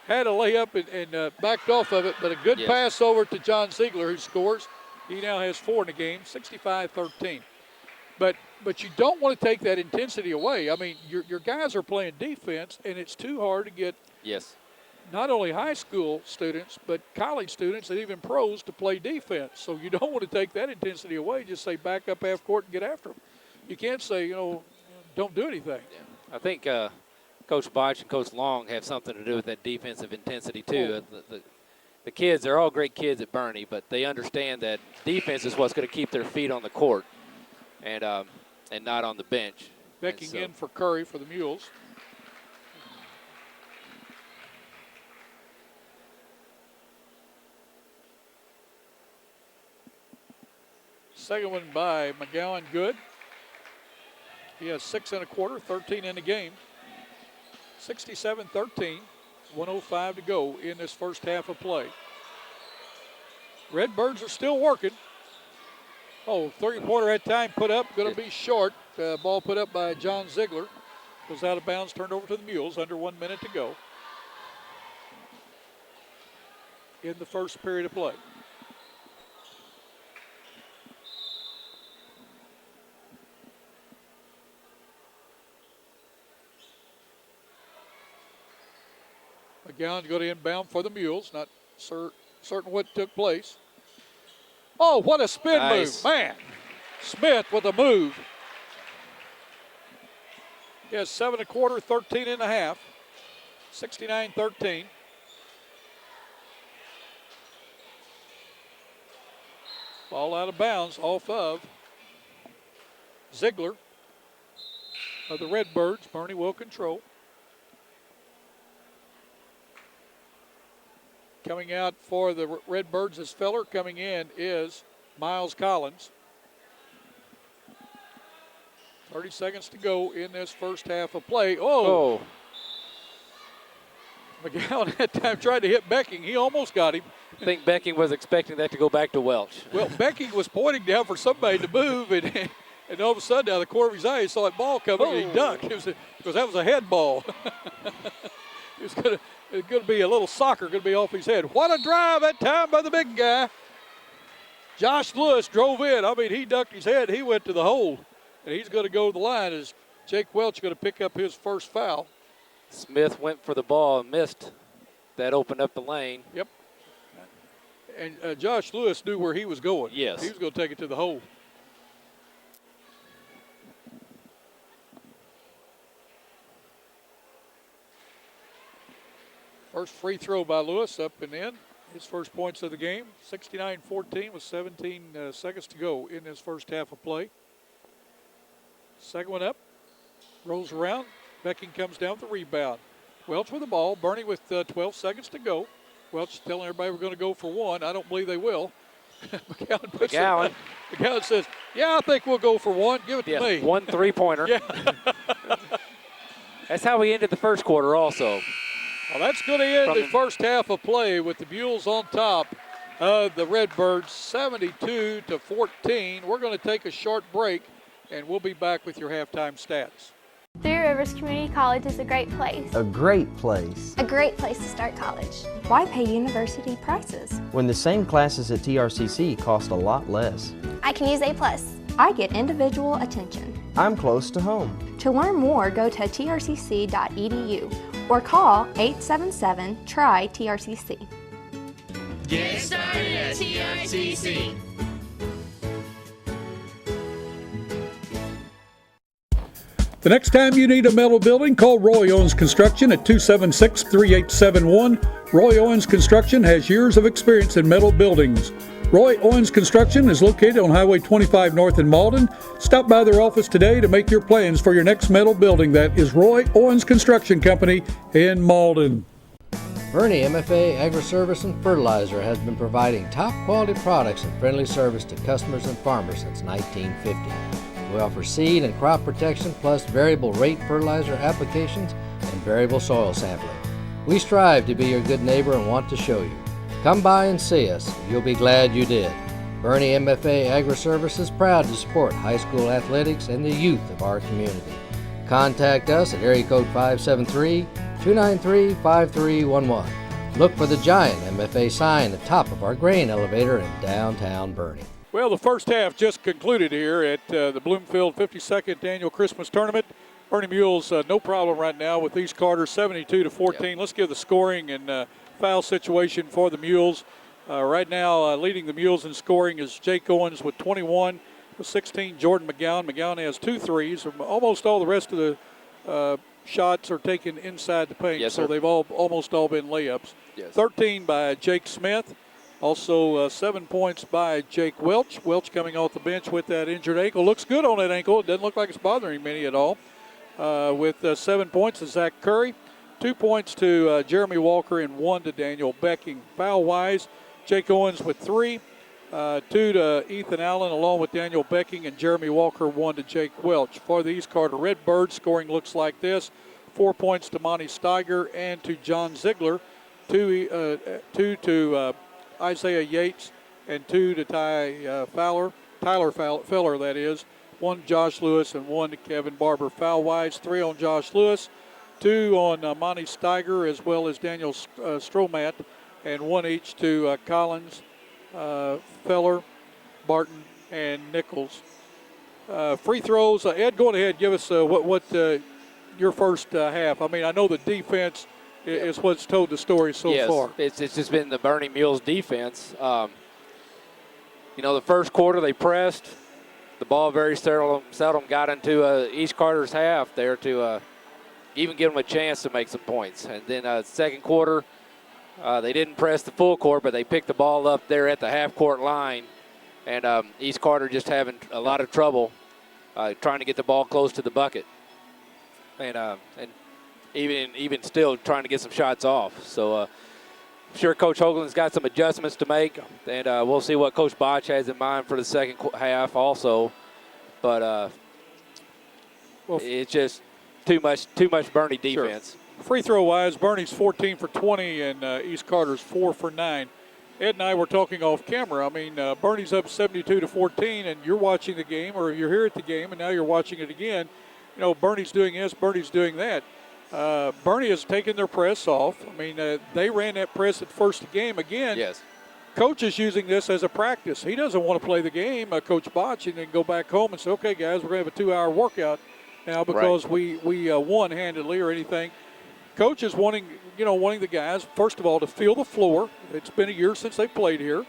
Speaker 1: had a layup and backed off of it, but a good pass over to John Ziegler, who scores. He now has 4 in the game, 65-13. But you don't want to take that intensity away. I mean, your guys are playing defense, and it's too hard to get not only high school students, but college students and even pros to play defense. So you don't want to take that intensity away. Just say back up half court and get after them. You can't say, don't do anything.
Speaker 2: Yeah. I think Coach Botch and Coach Long have something to do with that defensive intensity too. The kids, they're all great kids at Bernie, but they understand that defense is what's going to keep their feet on the court and not on the bench.
Speaker 1: Becking in for Curry for the Mules. Second one by McGowan, good. He has 6 1/4, 13 in the game. 67-13, 1:05 to go in this first half of play. Redbirds are still working. Oh, 3-pointer at time put up, going to be short. Ball put up by John Ziegler. Was out of bounds, turned over to the Mules, under 1 minute to go in the first period of play. McGowan go to inbound for the Mules. Not certain what took place. Oh, what a spin move. Man, Smith with a move. He has 7 1/4, 13 and a half. 69-13. Ball out of bounds off of Ziegler of the Redbirds. Bernie will control. Coming out for the Redbirds is Feller. Coming in is Miles Collins. 30 seconds to go in this first half of play. Oh. McGowan that time tried to hit Becking. He almost got him.
Speaker 2: I think Becking was expecting that to go back to Welch.
Speaker 1: Well, Becking was pointing down for somebody to move, and all of a sudden, out of the corner of his eye, he saw that ball coming, and he ducked. Because that was a head ball. It's going to be a little soccer, going to be off his head. What a drive that time by the big guy. Josh Lewis drove in. I mean, he ducked his head. He went to the hole, and he's going to go to the line as Jake Welch going to pick up his first foul.
Speaker 2: Smith went for the ball and missed. That opened up the lane.
Speaker 1: Yep. And Josh Lewis knew where he was going.
Speaker 2: Yes.
Speaker 1: He was going to take it to the hole. First free throw by Lewis, up and in. His first points of the game. 69-14 with 17 seconds to go in this first half of play. Second one up. Rolls around. Becking comes down with the rebound. Welch with the ball. Bernie with 12 seconds to go. Welch telling everybody we're going to go for one. I don't believe they will. McGowan says, yeah, I think we'll go for one. Give it to me.
Speaker 2: 1 3-pointer.
Speaker 1: Yeah.
Speaker 2: That's how we ended the first quarter also.
Speaker 1: Well, that's going to end the first half of play with the Mules on top of the Redbirds, 72-14. We're going to take a short break, and we'll be back with your halftime stats.
Speaker 4: Three Rivers Community College is a great place.
Speaker 5: A great place.
Speaker 4: A great place to start college. Why pay university prices?
Speaker 5: When the same classes at TRCC cost a lot less.
Speaker 4: I can use A+. I get individual attention.
Speaker 5: I'm close to home.
Speaker 4: To learn more, go to trcc.edu or call 877-TRY-TRCC.
Speaker 6: Get started at TRCC.
Speaker 1: The next time you need a metal building, call Roy Owens Construction at 276-3871. Roy Owens Construction has years of experience in metal buildings. Roy Owens Construction is located on Highway 25 North in Malden. Stop by their office today to make your plans for your next metal building. That is Roy Owens Construction Company in Malden.
Speaker 3: Bernie MFA Agri-Service and Fertilizer has been providing top quality products and friendly service to customers and farmers since 1950. We offer seed and crop protection plus variable rate fertilizer applications and variable soil sampling. We strive to be your good neighbor and want to show you. Come by and see us. You'll be glad you did. Bernie MFA Agri-Service is proud to support high school athletics and the youth of our community. Contact us at area code 573-293-5311. Look for the giant MFA sign at the top of our grain elevator in downtown Bernie.
Speaker 1: Well, the first half just concluded here at the Bloomfield 52nd Annual Christmas Tournament. Bernie Mules, no problem right now with East Carter, 72-14.
Speaker 2: Yep.
Speaker 1: Let's give the scoring and foul situation for the Mules. Right now, leading the Mules in scoring is Jake Owens with 21. With 16, Jordan McGowan. McGowan has 2 threes. Almost all the rest of the shots are taken inside the paint,
Speaker 2: yes,
Speaker 1: so
Speaker 2: sir.
Speaker 1: they've almost all been layups.
Speaker 2: Yes.
Speaker 1: 13 by Jake Smith. Also 7 points by Jake Welch. Welch coming off the bench with that injured ankle. Looks good on that ankle. It doesn't look like it's bothering him any at all. With 7 points to Zach Curry. 2 points to Jeremy Walker and 1 to Daniel Becking. Foul-wise, Jake Owens with 3. 2 to Ethan Allen along with Daniel Becking, and Jeremy Walker 1 to Jake Welch. For the East Carter Redbirds, scoring looks like this. 4 points to Monty Steiger and to John Ziegler. 2 to Isaiah Yates and 2 to Tyler Feller, that is. 1 to Josh Lewis and 1 to Kevin Barber. Foul-wise, 3 on Josh Lewis, 2 on Monty Steiger as well as Daniel Stromat, and 1 each to Collins, Feller, Barton, and Nichols. Free throws, Ed, go ahead, give us what your first half. I mean, I know the defense is what's told the story so far.
Speaker 2: It's just been the Bernie Mules defense. The first quarter they pressed. The ball very seldom got into East Carter's half there to even give them a chance to make some points. And then second quarter, they didn't press the full court, but they picked the ball up there at the half-court line. And East Carter just having a lot of trouble trying to get the ball close to the bucket. And even still trying to get some shots off. So I'm sure Coach Hoagland's got some adjustments to make, and we'll see what Coach Botch has in mind for the second half also. But it's just too much Bernie defense.
Speaker 1: Sure. Free throw wise, Bernie's 14 for 20 and East Carter's 4 for 9. Ed and I were talking off camera. I mean, Bernie's up 72-14, and you're watching the game, or you're here at the game, and now you're watching it again. Bernie's doing this, Bernie's doing that. Bernie has taken their press off. I mean, they ran that press at first game again.
Speaker 2: Yes.
Speaker 1: Coach is using this as a practice. He doesn't want to play the game, Coach Botch, and then go back home and say, okay, guys, we're going to have a 2-hour workout now because we won handedly or anything. Coach is wanting the guys, first of all, to feel the floor. It's been a year since they played here.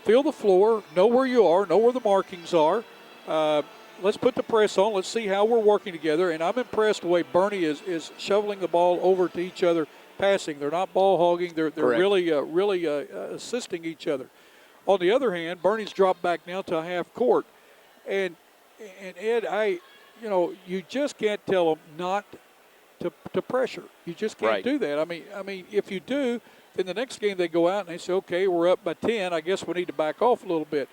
Speaker 1: Feel the floor, know where you are, know where the markings are. Let's put the press on. Let's see how we're working together. And I'm impressed the way Bernie is shoveling the ball over to each other, passing. They're not ball hogging. They're really assisting each other. On the other hand, Bernie's dropped back now to a half court. And Ed, you just can't tell them not to pressure. You just can't do that. I mean, if you do, then the next game they go out and they say, okay, we're up by 10. I guess we need to back off a little bit.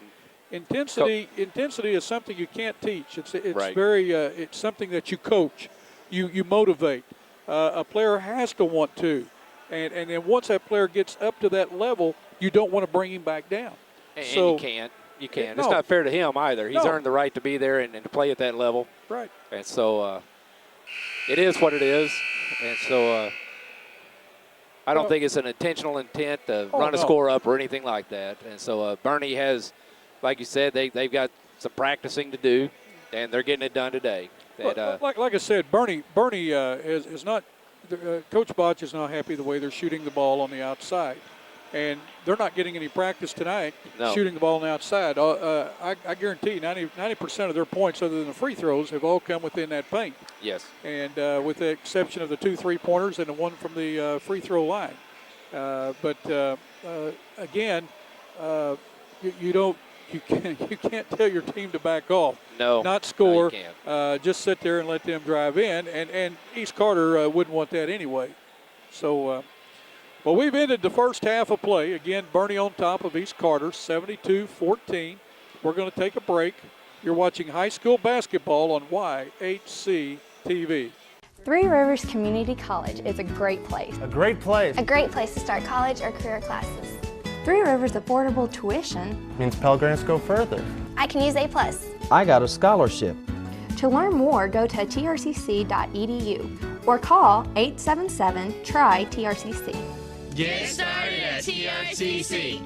Speaker 1: Intensity is something you can't teach. It's very it's something that you coach, you motivate. A player has to want to, and then once that player gets up to that level, you don't want to bring him back down.
Speaker 2: And
Speaker 1: so
Speaker 2: you can't. It's not fair to him either. He's earned the right to be there and to play at that level.
Speaker 1: Right.
Speaker 2: And so it is what it is. And so I don't think it's an intentional intent to run a score up or anything like that. And so Bernie has, like you said, they've got some practicing to do, and they're getting it done today. And,
Speaker 1: like I said, Bernie is not. Coach Botch is not happy the way they're shooting the ball on the outside, and they're not getting any practice tonight shooting the ball on the outside. I guarantee you 90% of their points, other than the free throws, have all come within that paint.
Speaker 2: Yes.
Speaker 1: And with the exception of the 2 3-pointers and the one from the free throw line. But again, you can't tell your team to back off.
Speaker 2: No.
Speaker 1: Not score.
Speaker 2: No, you can't.
Speaker 1: Just sit there and let them drive in. And East Carter wouldn't want that anyway. So Well, we've ended the first half of play. Again, Bernie on top of East Carter, 72-14. We're going to take a break. You're watching high school basketball on YHC TV.
Speaker 4: Three Rivers Community College is a great place.
Speaker 6: A great place.
Speaker 4: A great place to start college or career classes. Three Rivers affordable tuition
Speaker 6: Means Pell Grants go further.
Speaker 4: I can use A+.
Speaker 5: I got a scholarship.
Speaker 4: To learn more, go to trcc.edu or call 877-TRY-TRCC.
Speaker 6: Get started at TRCC.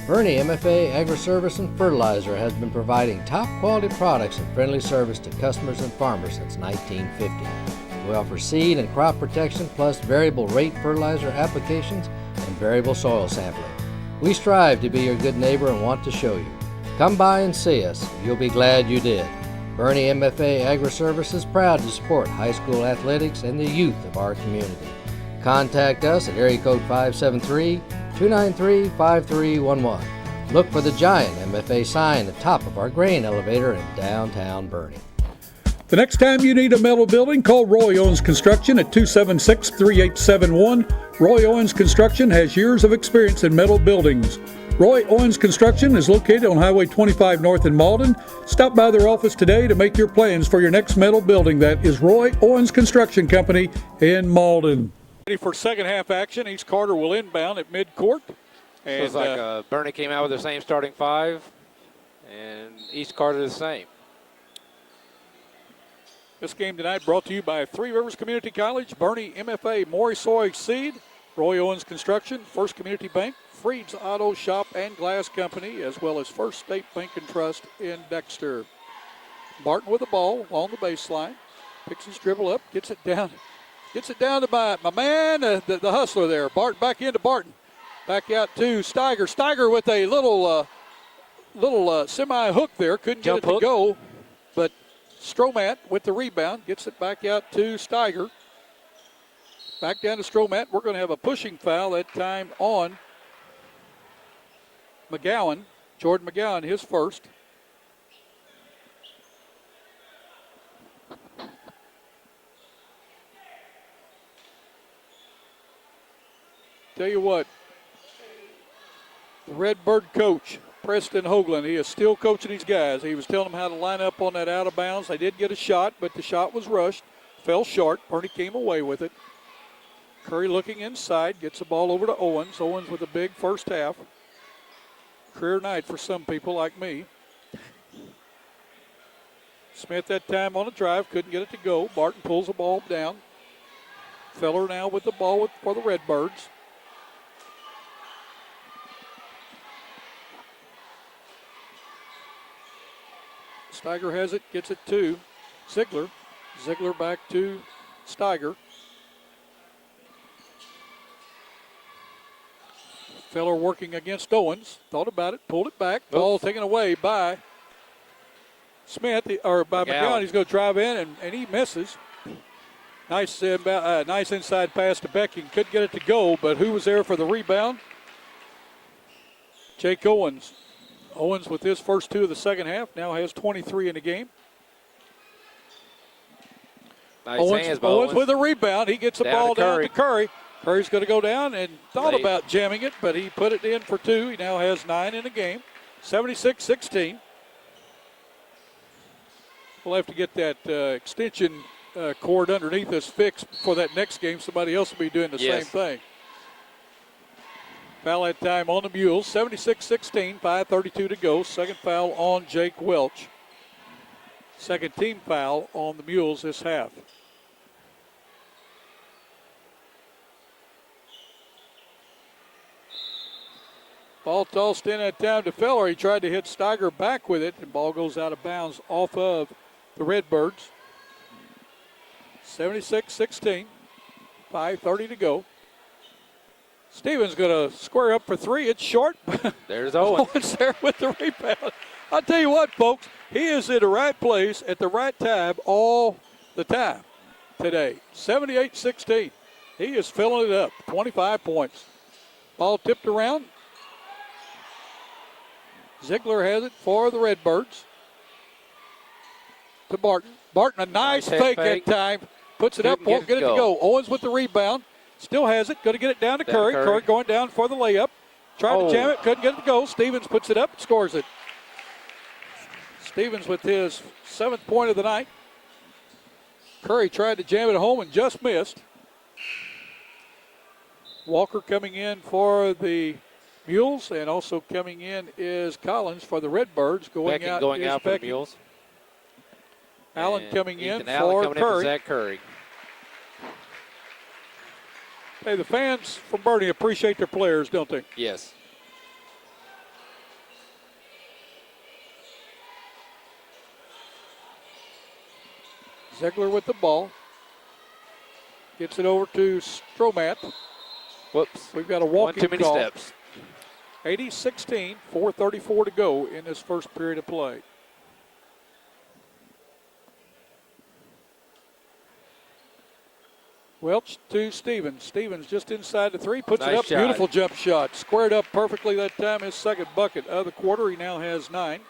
Speaker 3: Bernie MFA Agri-Service and Fertilizer has been providing top quality products and friendly service to customers and farmers since 1950. We offer seed and crop protection plus variable rate fertilizer applications and variable soil sampling. We strive to be your good neighbor and want to show you. Come by and see us. You'll be glad you did. Bernie MFA Agri-Service is proud to support high school athletics and the youth of our community. Contact us at area code 573-293-5311. Look for the giant MFA sign at the top of our grain elevator in downtown Bernie.
Speaker 1: The next time you need a metal building, call Roy Owens Construction at 276-3871. Roy Owens Construction has years of experience in metal buildings. Roy Owens Construction is located on Highway 25 North in Malden. Stop by their office today to make your plans for your next metal building. That is Roy Owens Construction Company in Malden. Ready for second half action. East Carter will inbound at midcourt. And
Speaker 2: Feels like Bernie came out with the same starting five, and East Carter the same.
Speaker 1: This game tonight brought to you by Three Rivers Community College, Bernie MFA Morisoy Seed, Roy Owens Construction, First Community Bank, Freed's Auto Shop and Glass Company, as well as First State Bank and Trust in Dexter. Barton with the ball on the baseline, picks his dribble up, gets it down to my man, the hustler there. Barton back into Barton, back out to Steiger. Steiger with a little semi hook there, couldn't
Speaker 2: Jump
Speaker 1: get it
Speaker 2: hook.
Speaker 1: to go, but Stromat with the rebound, gets it back out to Steiger. Back down to Stromat. We're going to have a pushing foul that time on McGowan. Jordan McGowan, his first. Tell you what, the Redbird coach, Preston Hoagland, he is still coaching these guys. He was telling them how to line up on that out of bounds. They did get a shot, but the shot was rushed, fell short. Bernie came away with it. Curry looking inside, gets the ball over to Owens. Owens with a big first half. Career night for some people like me. Smith that time on a drive, couldn't get it to go. Barton pulls the ball down. Feller now with the ball for the Redbirds. Steiger has it, gets it to Ziegler. Ziegler back to Steiger. Feller working against Owens. Thought about it, pulled it back. Ball taken away by Smith, or by McGowan. He's going to drive in, and he misses. Nice inside pass to Becking. Couldn't get it to go, but who was there for the rebound? Jake Owens. Owens with his first two of the second half now has 23 in the game.
Speaker 2: Nice
Speaker 1: Owens with a rebound. He gets the ball down to Curry. Curry's going to go down and thought about jamming it, but he put it in for two. He now has 9 in the game. 76-16. We'll have to get that extension cord underneath us fixed for that next game. Somebody else will be doing the same thing. Foul that time on the Mules. 76-16, 5:32 to go. Second foul on Jake Welch. Second team foul on the Mules this half. Ball tossed in that time to Feller. He tried to hit Steiger back with it, and ball goes out of bounds off of the Redbirds. 76-16, 5:30 to go. Stevens going to square up for three. It's short.
Speaker 2: There's Owens.
Speaker 1: Owens there with the rebound. I'll tell you what, folks, he is in the right place at the right time all the time today. 78-16. He is filling it up. 25 points. Ball tipped around. Ziegler has it for the Redbirds. to Barton. Barton, a nice fake that time. Puts it up, won't get it to go. Owens with the rebound. Still has it. Going to get it down to Curry. Curry going down for the layup. Tried to jam it. Couldn't get it to go. Stevens puts it up, scores it. Stevens with his 7th point of the night. Curry tried to jam it home and just missed. Walker coming in for the Mules, and also coming in is Collins for the Redbirds. Going out
Speaker 2: for the Mules.
Speaker 1: Allen coming in
Speaker 2: Ethan Allen
Speaker 1: for
Speaker 2: coming
Speaker 1: Curry.
Speaker 2: In for Zach Curry.
Speaker 1: Hey, the fans from Bernie appreciate their players, don't they?
Speaker 2: Yes.
Speaker 1: Ziegler with the ball. Gets it over to Stromat.
Speaker 2: Whoops.
Speaker 1: We've got a walking
Speaker 2: One too many
Speaker 1: call.
Speaker 2: steps.
Speaker 1: 80-16, 4:34 to go in this first period of play. Welch to Stevens. Stevens just inside the three, puts it up.
Speaker 2: Shot.
Speaker 1: Beautiful jump shot. Squared up perfectly that time. His second bucket of the quarter. He now has 9.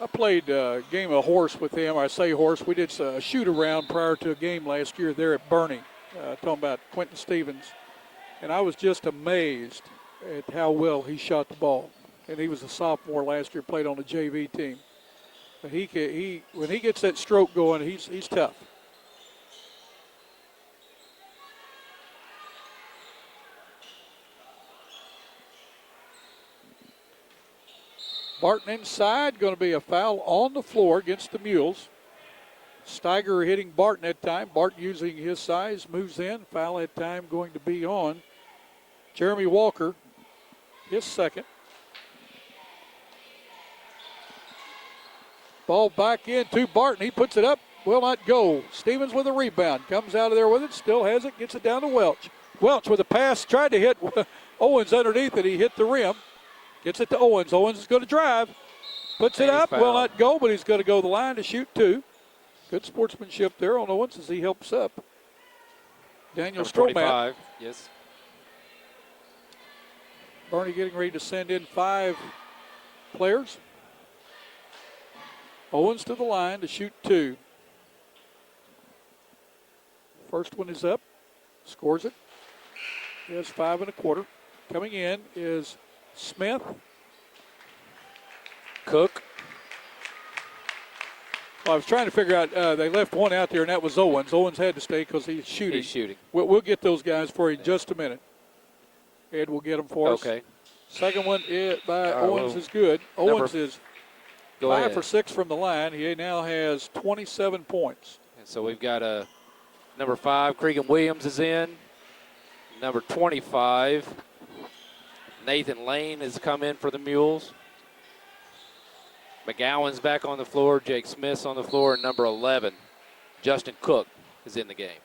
Speaker 1: I played a game of horse with him. I say horse. We did a shoot around prior to a game last year there at Bernie. Talking about Quentin Stevens. And I was just amazed at how well he shot the ball. And he was a sophomore last year, played on the JV team. But when he gets that stroke going, he's tough. Barton inside, going to be a foul on the floor against the Mules. Steiger hitting Barton that time. Barton using his size, moves in. Foul that time going to be on Jeremy Walker, his second. Ball back in to Barton. He puts it up, will not go. Stevens with a rebound. Comes out of there with it, still has it, gets it down to Welch. Welch with a pass, tried to hit Owens underneath it. He hit the rim. Gets it to Owens. Owens is going to drive. Puts it up, will not go, but he's going to go to the line to shoot 2. Good sportsmanship there on Owens as he helps up Daniel Stromat.
Speaker 2: Yes.
Speaker 1: Bernie getting ready to send in 5 players. Owens to the line to shoot 2. First one is up. Scores it. He has 5 1/4. Coming in is Smith.
Speaker 2: Cook.
Speaker 1: Well, I was trying to figure out, they left one out there, and that was Owens. Owens had to stay because he's shooting.
Speaker 2: He's shooting.
Speaker 1: We'll get those guys for you in just a minute. Ed will get them for us.
Speaker 2: Okay.
Speaker 1: Second one by Owens is good. Owens is 5 for 6 from the line. He now has 27 points.
Speaker 2: And so we've got number 5, Cregan Williams is in. Number 25, Nathan Lane has come in for the Mules. McGowan's back on the floor. Jake Smith's on the floor. And number 11, Justin Cook, is in the game.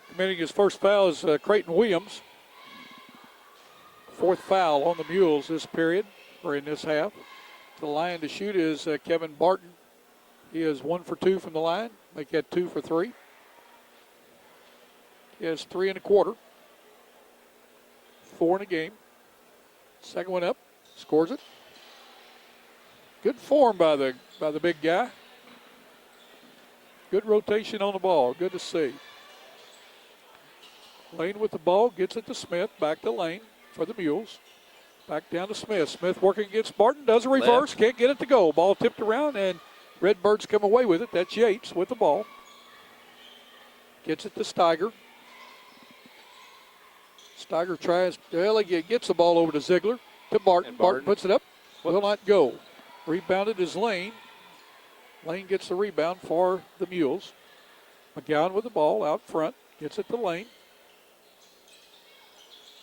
Speaker 1: Committing his first foul is Creighton Williams. 4th foul on the Mules this period, or in this half. The line to shoot is Kevin Barton. He is 1 for 2 from the line. Make that 2 for 3. He has 3 1/4. 4 in a game. Second one up. Scores it. Good form by the big guy. Good rotation on the ball. Good to see. Lane with the ball. Gets it to Smith. Back to Lane for the Mules. Back down to Smith. Smith working against Barton. Does a reverse. Can't get it to go. Ball tipped around, and Redbirds come away with it. That's Yates with the ball. Gets it to Steiger. Steiger tries. Well, he gets the ball over to Ziegler. To Barton. Barton puts it up. Will not go. Rebounded is Lane. Lane gets the rebound for the Mules. McGowan with the ball out front. Gets it to Lane.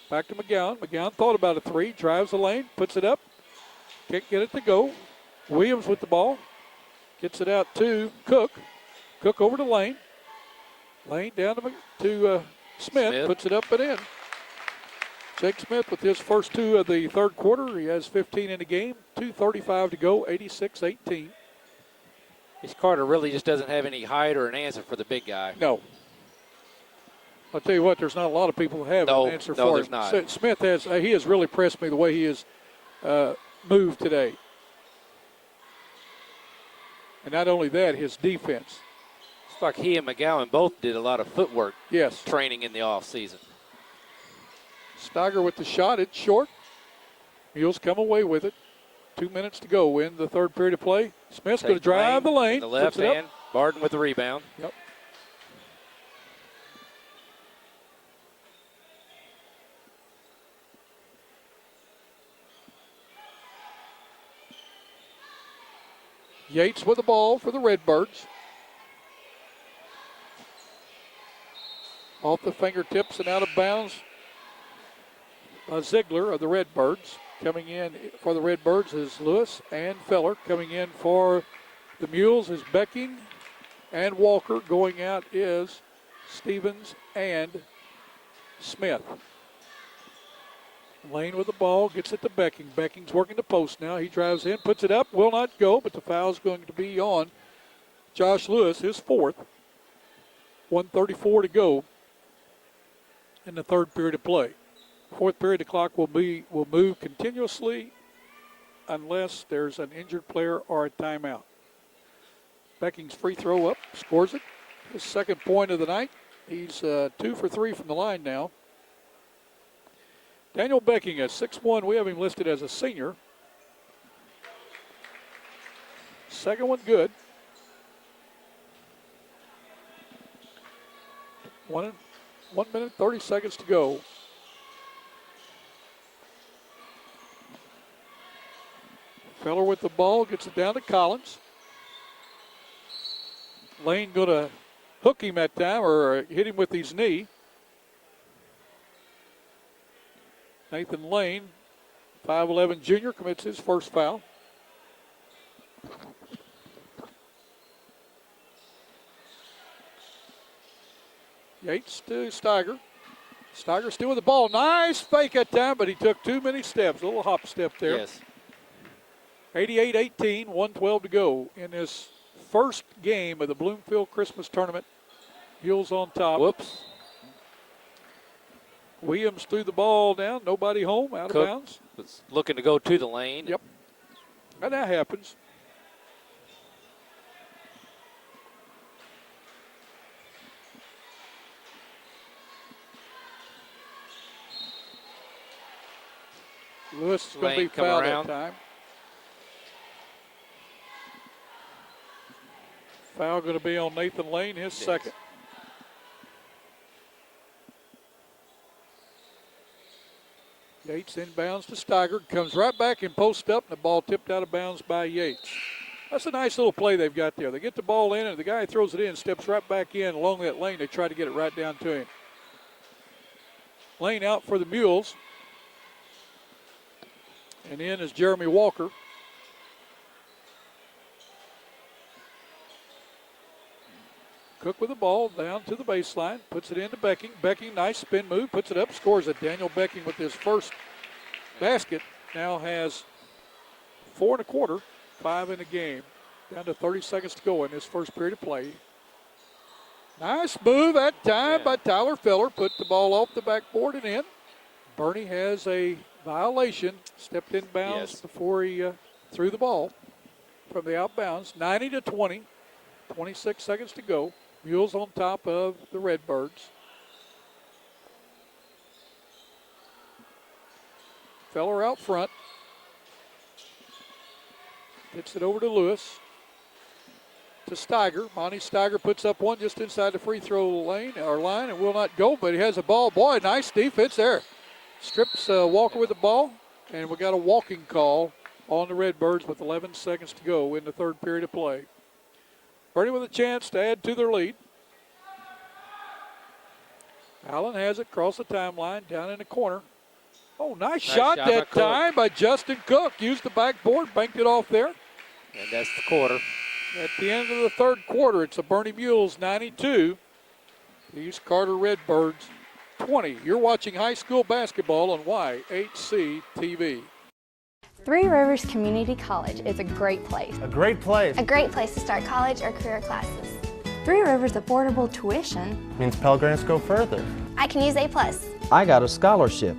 Speaker 1: Back to McGowan. McGowan thought about a 3. Drives the lane. Puts it up. Can't get it to go. Williams with the ball. Gets it out to Cook. Cook over to Lane. Lane down to Smith. Puts it up and in. Jake Smith with his first 2 of the third quarter. He has 15 in the game. 2:35 to go, 86-18.
Speaker 2: This Carter really just doesn't have any height or an answer for the big guy.
Speaker 1: No. I'll tell you what, there's not a lot of people who have an answer for him.
Speaker 2: There's not.
Speaker 1: Smith he has really impressed me the way he has move today. And not only that, his defense.
Speaker 2: It's like he and McGowan both did a lot of footwork
Speaker 1: Yes.
Speaker 2: training in the offseason.
Speaker 1: Steiger with the shot. It's short. Mules come away with it. 2 minutes to go in the third period of play. Smith's going to drive the lane.
Speaker 2: In the left hand. Barden with the rebound.
Speaker 1: Yep. Yates with the ball for the Redbirds. Off the fingertips and out of bounds. Ziegler of the Redbirds. Coming in for the Redbirds is Lewis and Feller. Coming in for the Mules is Becking and Walker. Going out is Stevens and Smith. Lane with the ball, gets it to Becking. Becking's working the post now. He drives in, puts it up, will not go, but the foul's going to be on Josh Lewis, his fourth. 1:34 to go in the third period of play. Fourth period, the clock will move continuously unless there's an injured player or a timeout. Becking's free throw up, scores it. His second point of the night. He's 2 for 3 from the line now. Daniel Becking at 6'1", we have him listed as a senior. Second one good. 1 minute, 30 seconds to go. Feller with the ball, gets it down to Collins. Lane going to hook him that time or hit him with his knee. Nathan Lane, 5'11" junior, commits his first foul. Yates to Steiger. Steiger still with the ball. Nice fake that time, but he took too many steps. A little hop step there.
Speaker 2: Yes.
Speaker 1: 88-18, 1:12 to go in this first game of the Bloomfield Christmas Tournament. Mules on top.
Speaker 2: Whoops.
Speaker 1: Williams threw the ball down. Nobody home. Out of bounds.
Speaker 2: Was looking to go to the lane.
Speaker 1: Yep. And that happens. Lewis is going to be fouled that time. Foul going to be on Nathan Lane, his second. Yates inbounds to Steiger, comes right back and posts up, and the ball tipped out of bounds by Yates. That's a nice little play they've got there. They get the ball in, and the guy throws it in, steps right back in along that lane. They try to get it right down to him. Lane out for the Mules. And in is Jeremy Walker. Cook with the ball down to the baseline, puts it into Becking. Becking, nice spin move, puts it up, scores it. Daniel Becking with his first basket now has 4 1/4, 5 in the game. Down to 30 seconds to go in this first period of play. Nice move that time by Tyler Feller. Put the ball off the backboard and in. Bernie has a violation. Stepped in bounds before he threw the ball from the outbounds. 90-20. 26 seconds to go. Mules on top of the Redbirds. Feller out front. Gets it over to Lewis. To Steiger. Monty Steiger puts up one just inside the free throw line and will not go, but he has a ball. Boy, nice defense there. Strips Walker with the ball, and we got a walking call on the Redbirds with 11 seconds to go in the third period of play. Bernie with a chance to add to their lead. Allen has it across the timeline, down in the corner. Oh, nice shot that time by Justin Cook. Used the backboard, banked it off there.
Speaker 2: And that's the quarter.
Speaker 1: At the end of the third quarter, it's the Bernie Mules 92. The East Carter Redbirds 20. You're watching high school basketball on YHC TV.
Speaker 4: Three Rivers Community College is a great place.
Speaker 6: A great place.
Speaker 4: A great place to start college or career classes. Three Rivers affordable tuition
Speaker 6: Means Pell Grants go further.
Speaker 4: I can use A+.
Speaker 5: I got a scholarship.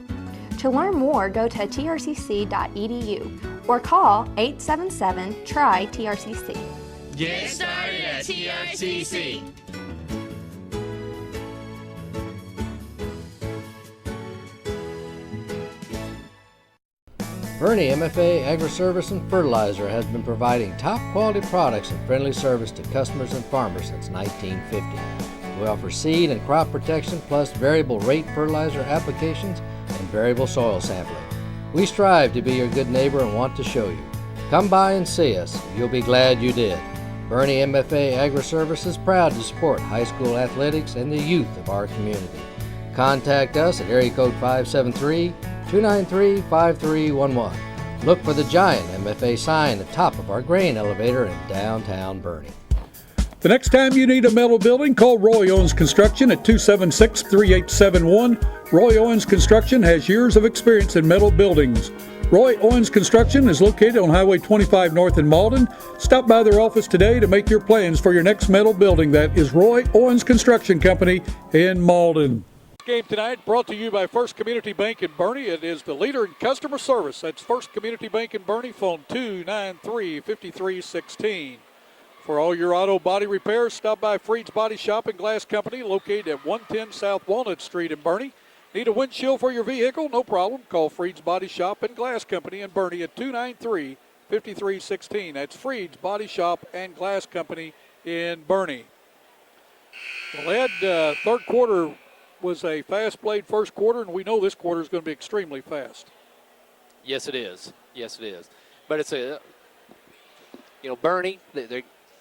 Speaker 4: To learn more, go to trcc.edu or call 877-TRY-TRCC.
Speaker 6: Get started at TRCC.
Speaker 3: Bernie MFA Agri-Service and Fertilizer has been providing top quality products and friendly service to customers and farmers since 1950. We offer seed and crop protection plus variable rate fertilizer applications and variable soil sampling. We strive to be your good neighbor and want to show you. Come by and see us. You'll be glad you did. Bernie MFA Agri-Service is proud to support high school athletics and the youth of our community. Contact us at area code 573-293-5311. Look for the giant MFA sign atop of our grain elevator in downtown Bernie.
Speaker 1: The next time you need a metal building, call Roy Owens Construction at 276-3871. Roy Owens Construction has years of experience in metal buildings. Roy Owens Construction is located on Highway 25 North in Malden. Stop by their office today to make your plans for your next metal building. That is Roy Owens Construction Company in Malden. Game tonight brought to you by First Community Bank in Bernie. It is the leader in customer service. That's First Community Bank in Bernie. Phone 293-5316. For all your auto body repairs, stop by Freed's Body Shop and Glass Company, located at 110 South Walnut Street in Bernie. Need a windshield for your vehicle? No problem. Call Freed's Body Shop and Glass Company in Bernie at 293-5316. That's Freed's Body Shop and Glass Company in Bernie. Well, Ed, third quarter was a fast-played first quarter, and we know this quarter is going to be extremely fast.
Speaker 2: Yes, it is. Yes, it is. But it's Bernie,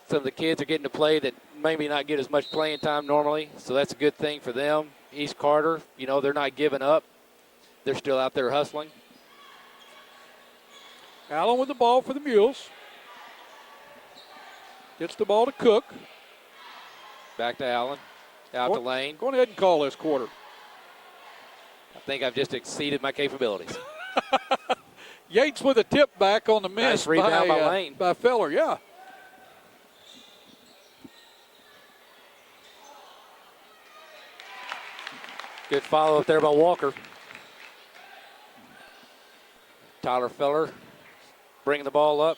Speaker 2: some of the kids are getting to play that maybe not get as much playing time normally, so that's a good thing for them. East Carter, they're not giving up. They're still out there hustling.
Speaker 1: Allen with the ball for the Mules. Gets the ball to Cook.
Speaker 2: Back to Allen. Out to Lane.
Speaker 1: Go ahead and call this quarter.
Speaker 2: I think I've just exceeded my capabilities.
Speaker 1: Yates with a tip back on the miss.
Speaker 2: Nice rebound by Lane.
Speaker 1: By Feller, yeah.
Speaker 2: Good follow up there by Walker. Tyler Feller bringing the ball up.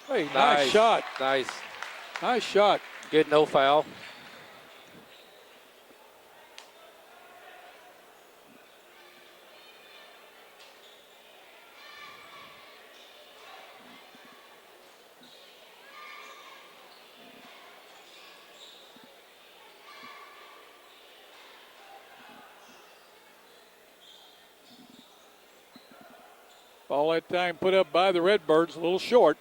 Speaker 1: Hey, nice shot.
Speaker 2: Nice
Speaker 1: shot.
Speaker 2: Good no foul.
Speaker 1: Ball that time put up by the Redbirds, a little short.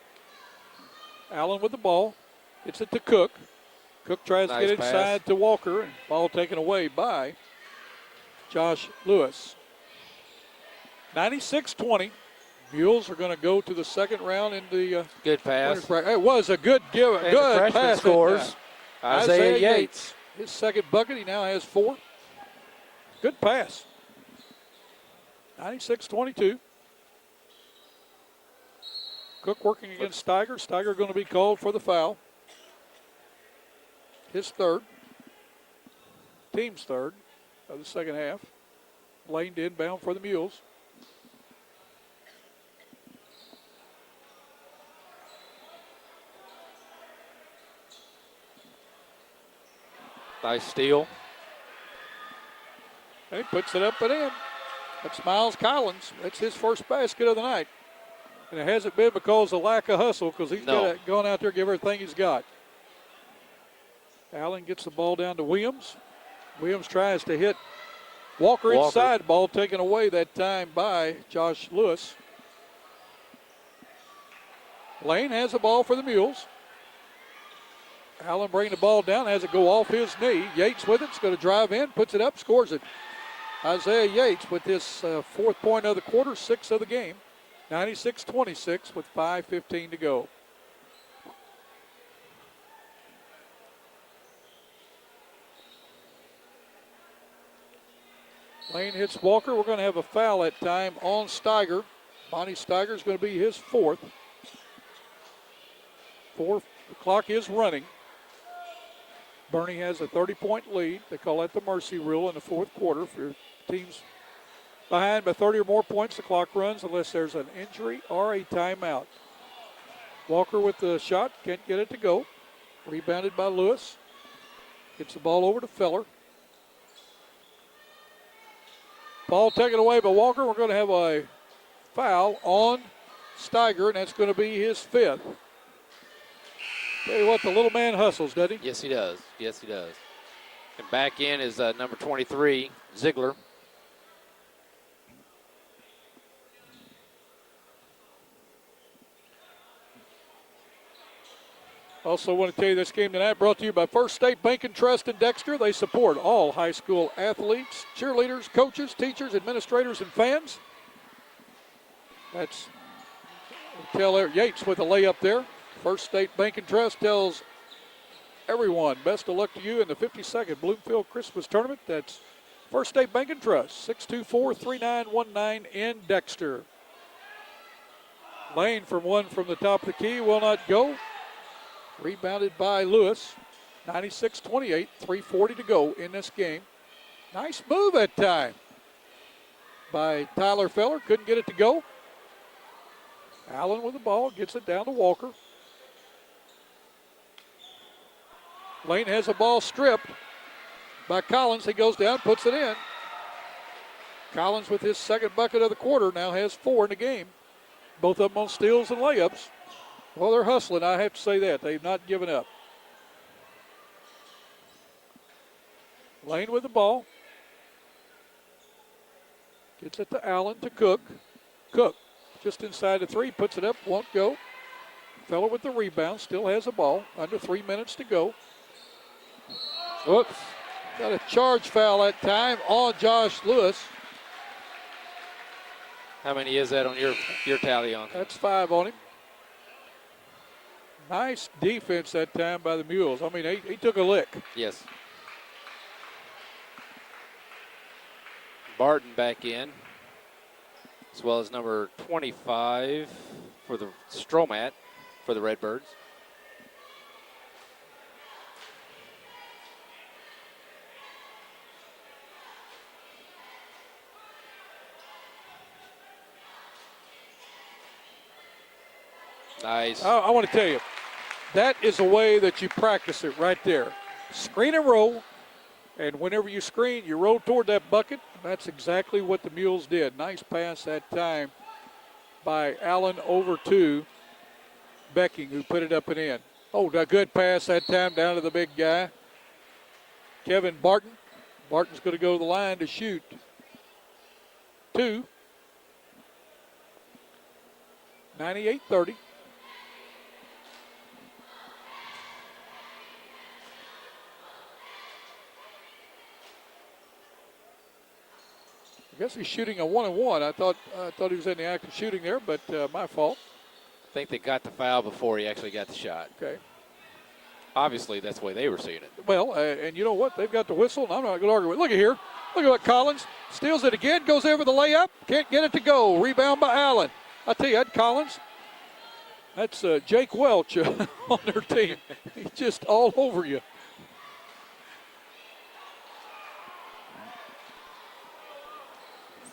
Speaker 1: Allen with the ball. Gets it to Cook. Cook tries to get inside to Walker. And ball taken away by Josh Lewis. 96-20. Mules are going to go to the second round in the
Speaker 2: good pass.
Speaker 1: It was a good give.
Speaker 2: And
Speaker 1: good
Speaker 2: the freshman
Speaker 1: pass.
Speaker 2: Scores. Isaiah Yates.
Speaker 1: His second bucket. He now has 4. Good pass. 96-22. Cook working against Steiger. Steiger going to be called for the foul. His third. Team's third of the second half. Lane to inbound for the Mules.
Speaker 2: Nice steal.
Speaker 1: He puts it up and in. That's Miles Collins. That's his first basket of the night. And it hasn't been because of lack of hustle, because he's gone out there and give everything he's got. Allen gets the ball down to Williams. Williams tries to hit Walker inside. Ball taken away that time by Josh Lewis. Lane has the ball for the Mules. Allen bringing the ball down, has it go off his knee. Yates with it, it's going to drive in, puts it up, scores it. Isaiah Yates with his fourth point of the quarter, 6th of the game. 96-26 with 5:15 to go. Lane hits Walker. We're going to have a foul that time on Steiger. Bonnie Steiger is going to be his 4th. The clock is running. Bernie has a 30-point lead. They call that the mercy rule in the fourth quarter. If your team's behind by 30 or more points, the clock runs unless there's an injury or a timeout. Walker with the shot, can't get it to go. Rebounded by Lewis. Gets the ball over to Feller. Ball taken away by Walker. We're going to have a foul on Steiger, and that's going to be his fifth. Tell you what, the little man hustles, doesn't he?
Speaker 2: Yes, he does. Yes, he does. And back in is number 23, Ziegler.
Speaker 1: Also want to tell you this game tonight brought to you by First State Bank and Trust in Dexter. They support all high school athletes, cheerleaders, coaches, teachers, administrators, and fans. That's Taylor Yates with a layup there. First State Bank and Trust tells everyone best of luck to you in the 52nd Bloomfield Christmas Tournament. That's First State Bank and Trust, 624-3919 in Dexter. Lane from one from the top of the key will not go. Rebounded by Lewis. 96-28, 3:40 to go in this game. Nice move that time by Tyler Feller. Couldn't get it to go. Allen with the ball, gets it down to Walker. Lane has the ball stripped by Collins. He goes down, puts it in. Collins with his second bucket of the quarter now has 4 in the game. Both of them on steals and layups. Well, they're hustling, I have to say that. They've not given up. Lane with the ball. Gets it to Allen to Cook. Cook just inside the 3, puts it up, won't go. Feller with the rebound, still has the ball. Under 3 minutes to go. Whoops. Got a charge foul that time on Josh Lewis.
Speaker 2: How many is that on your tally on?
Speaker 1: That's 5 on him. Nice defense that time by the Mules. I mean, he took a lick.
Speaker 2: Yes. Barton back in, as well as number 25 for the Stromat for the Redbirds. Nice.
Speaker 1: I want to tell you, that is a way that you practice it right there. Screen and roll, and whenever you screen, you roll toward that bucket. That's exactly what the Mules did. Nice pass that time by Allen over to Becking, who put it up and in. Oh, a good pass that time down to the big guy, Kevin Barton. Barton's going to go to the line to shoot 2. 98-30. I guess he's shooting a 1-and-1. I thought he was in the act of shooting there, but my fault.
Speaker 2: I think they got the foul before he actually got the shot.
Speaker 1: Okay.
Speaker 2: Obviously, that's the way they were seeing it.
Speaker 1: Well, and you know what? They've got the whistle, and I'm not going to argue with it. Look at here. Look at what Collins steals it again, goes over the layup, can't get it to go. Rebound by Allen. I tell you, that Collins, that's Jake Welch on their team. He's just all over you.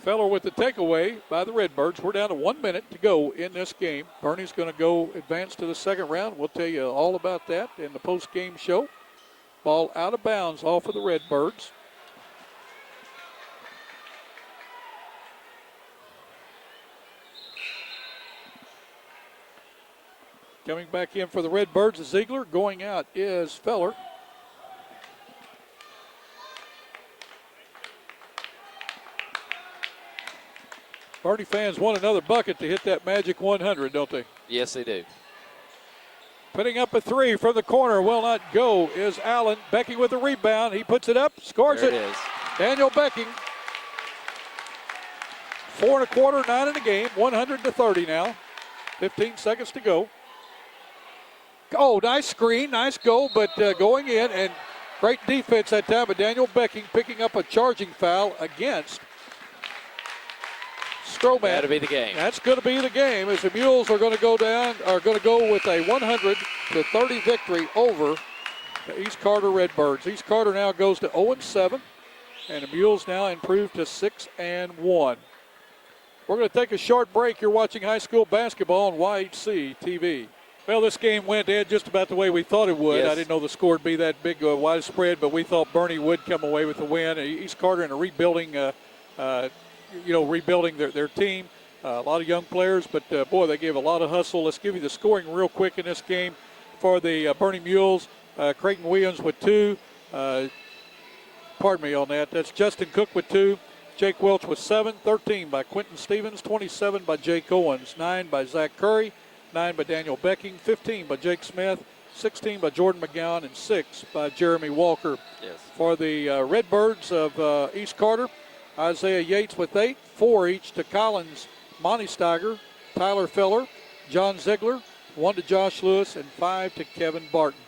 Speaker 1: Feller with the takeaway by the Redbirds. We're down to 1 minute to go in this game. Bernie's going to go advance to the second round. We'll tell you all about that in the post-game show. Ball out of bounds off of the Redbirds. Coming back in for the Redbirds is Ziegler. Going out is Feller. Bernie fans want another bucket to hit that magic 100, don't they?
Speaker 2: Yes, they do.
Speaker 1: Putting up a 3 from the corner, will not go, is Allen. Becking with the rebound. He puts it up, scores
Speaker 2: There
Speaker 1: it.
Speaker 2: it is.
Speaker 1: Daniel Becking. 4 1/4, 9 in the game. 100-30 now. 15 seconds to go. Oh, nice screen, nice goal, but going in, and great defense that time. But Daniel Becking picking up a charging foul against Stroman.
Speaker 2: That'll be the game.
Speaker 1: That's going to be the game as the Mules are going to go with a 100-30 victory over the East Carter Redbirds. East Carter now goes to 0-7, and the Mules now improved to 6-1. We're going to take a short break. You're watching high school basketball on YHC TV. Well, this game went, Ed, just about the way we thought it would.
Speaker 2: Yes.
Speaker 1: I didn't know the score would be that big, widespread, but we thought Bernie would come away with the win. East Carter in a rebuilding, rebuilding their team. A lot of young players, but boy, they gave a lot of hustle. Let's give you the scoring real quick in this game for the Bernie Mules. Creighton Williams with 2. Pardon me on that. That's Justin Cook with 2. Jake Welch with 7. 13 by Quentin Stevens. 27 by Jake Owens. 9 by Zach Curry. 9 by Daniel Becking. 15 by Jake Smith. 16 by Jordan McGowan. And 6 by Jeremy Walker.
Speaker 2: Yes.
Speaker 1: For the Redbirds of East Carter, Isaiah Yates with 8. 4 each to Collins Monty Steiger, Tyler Feller, John Ziegler, 1 to Josh Lewis, and 5 to Kevin Barton.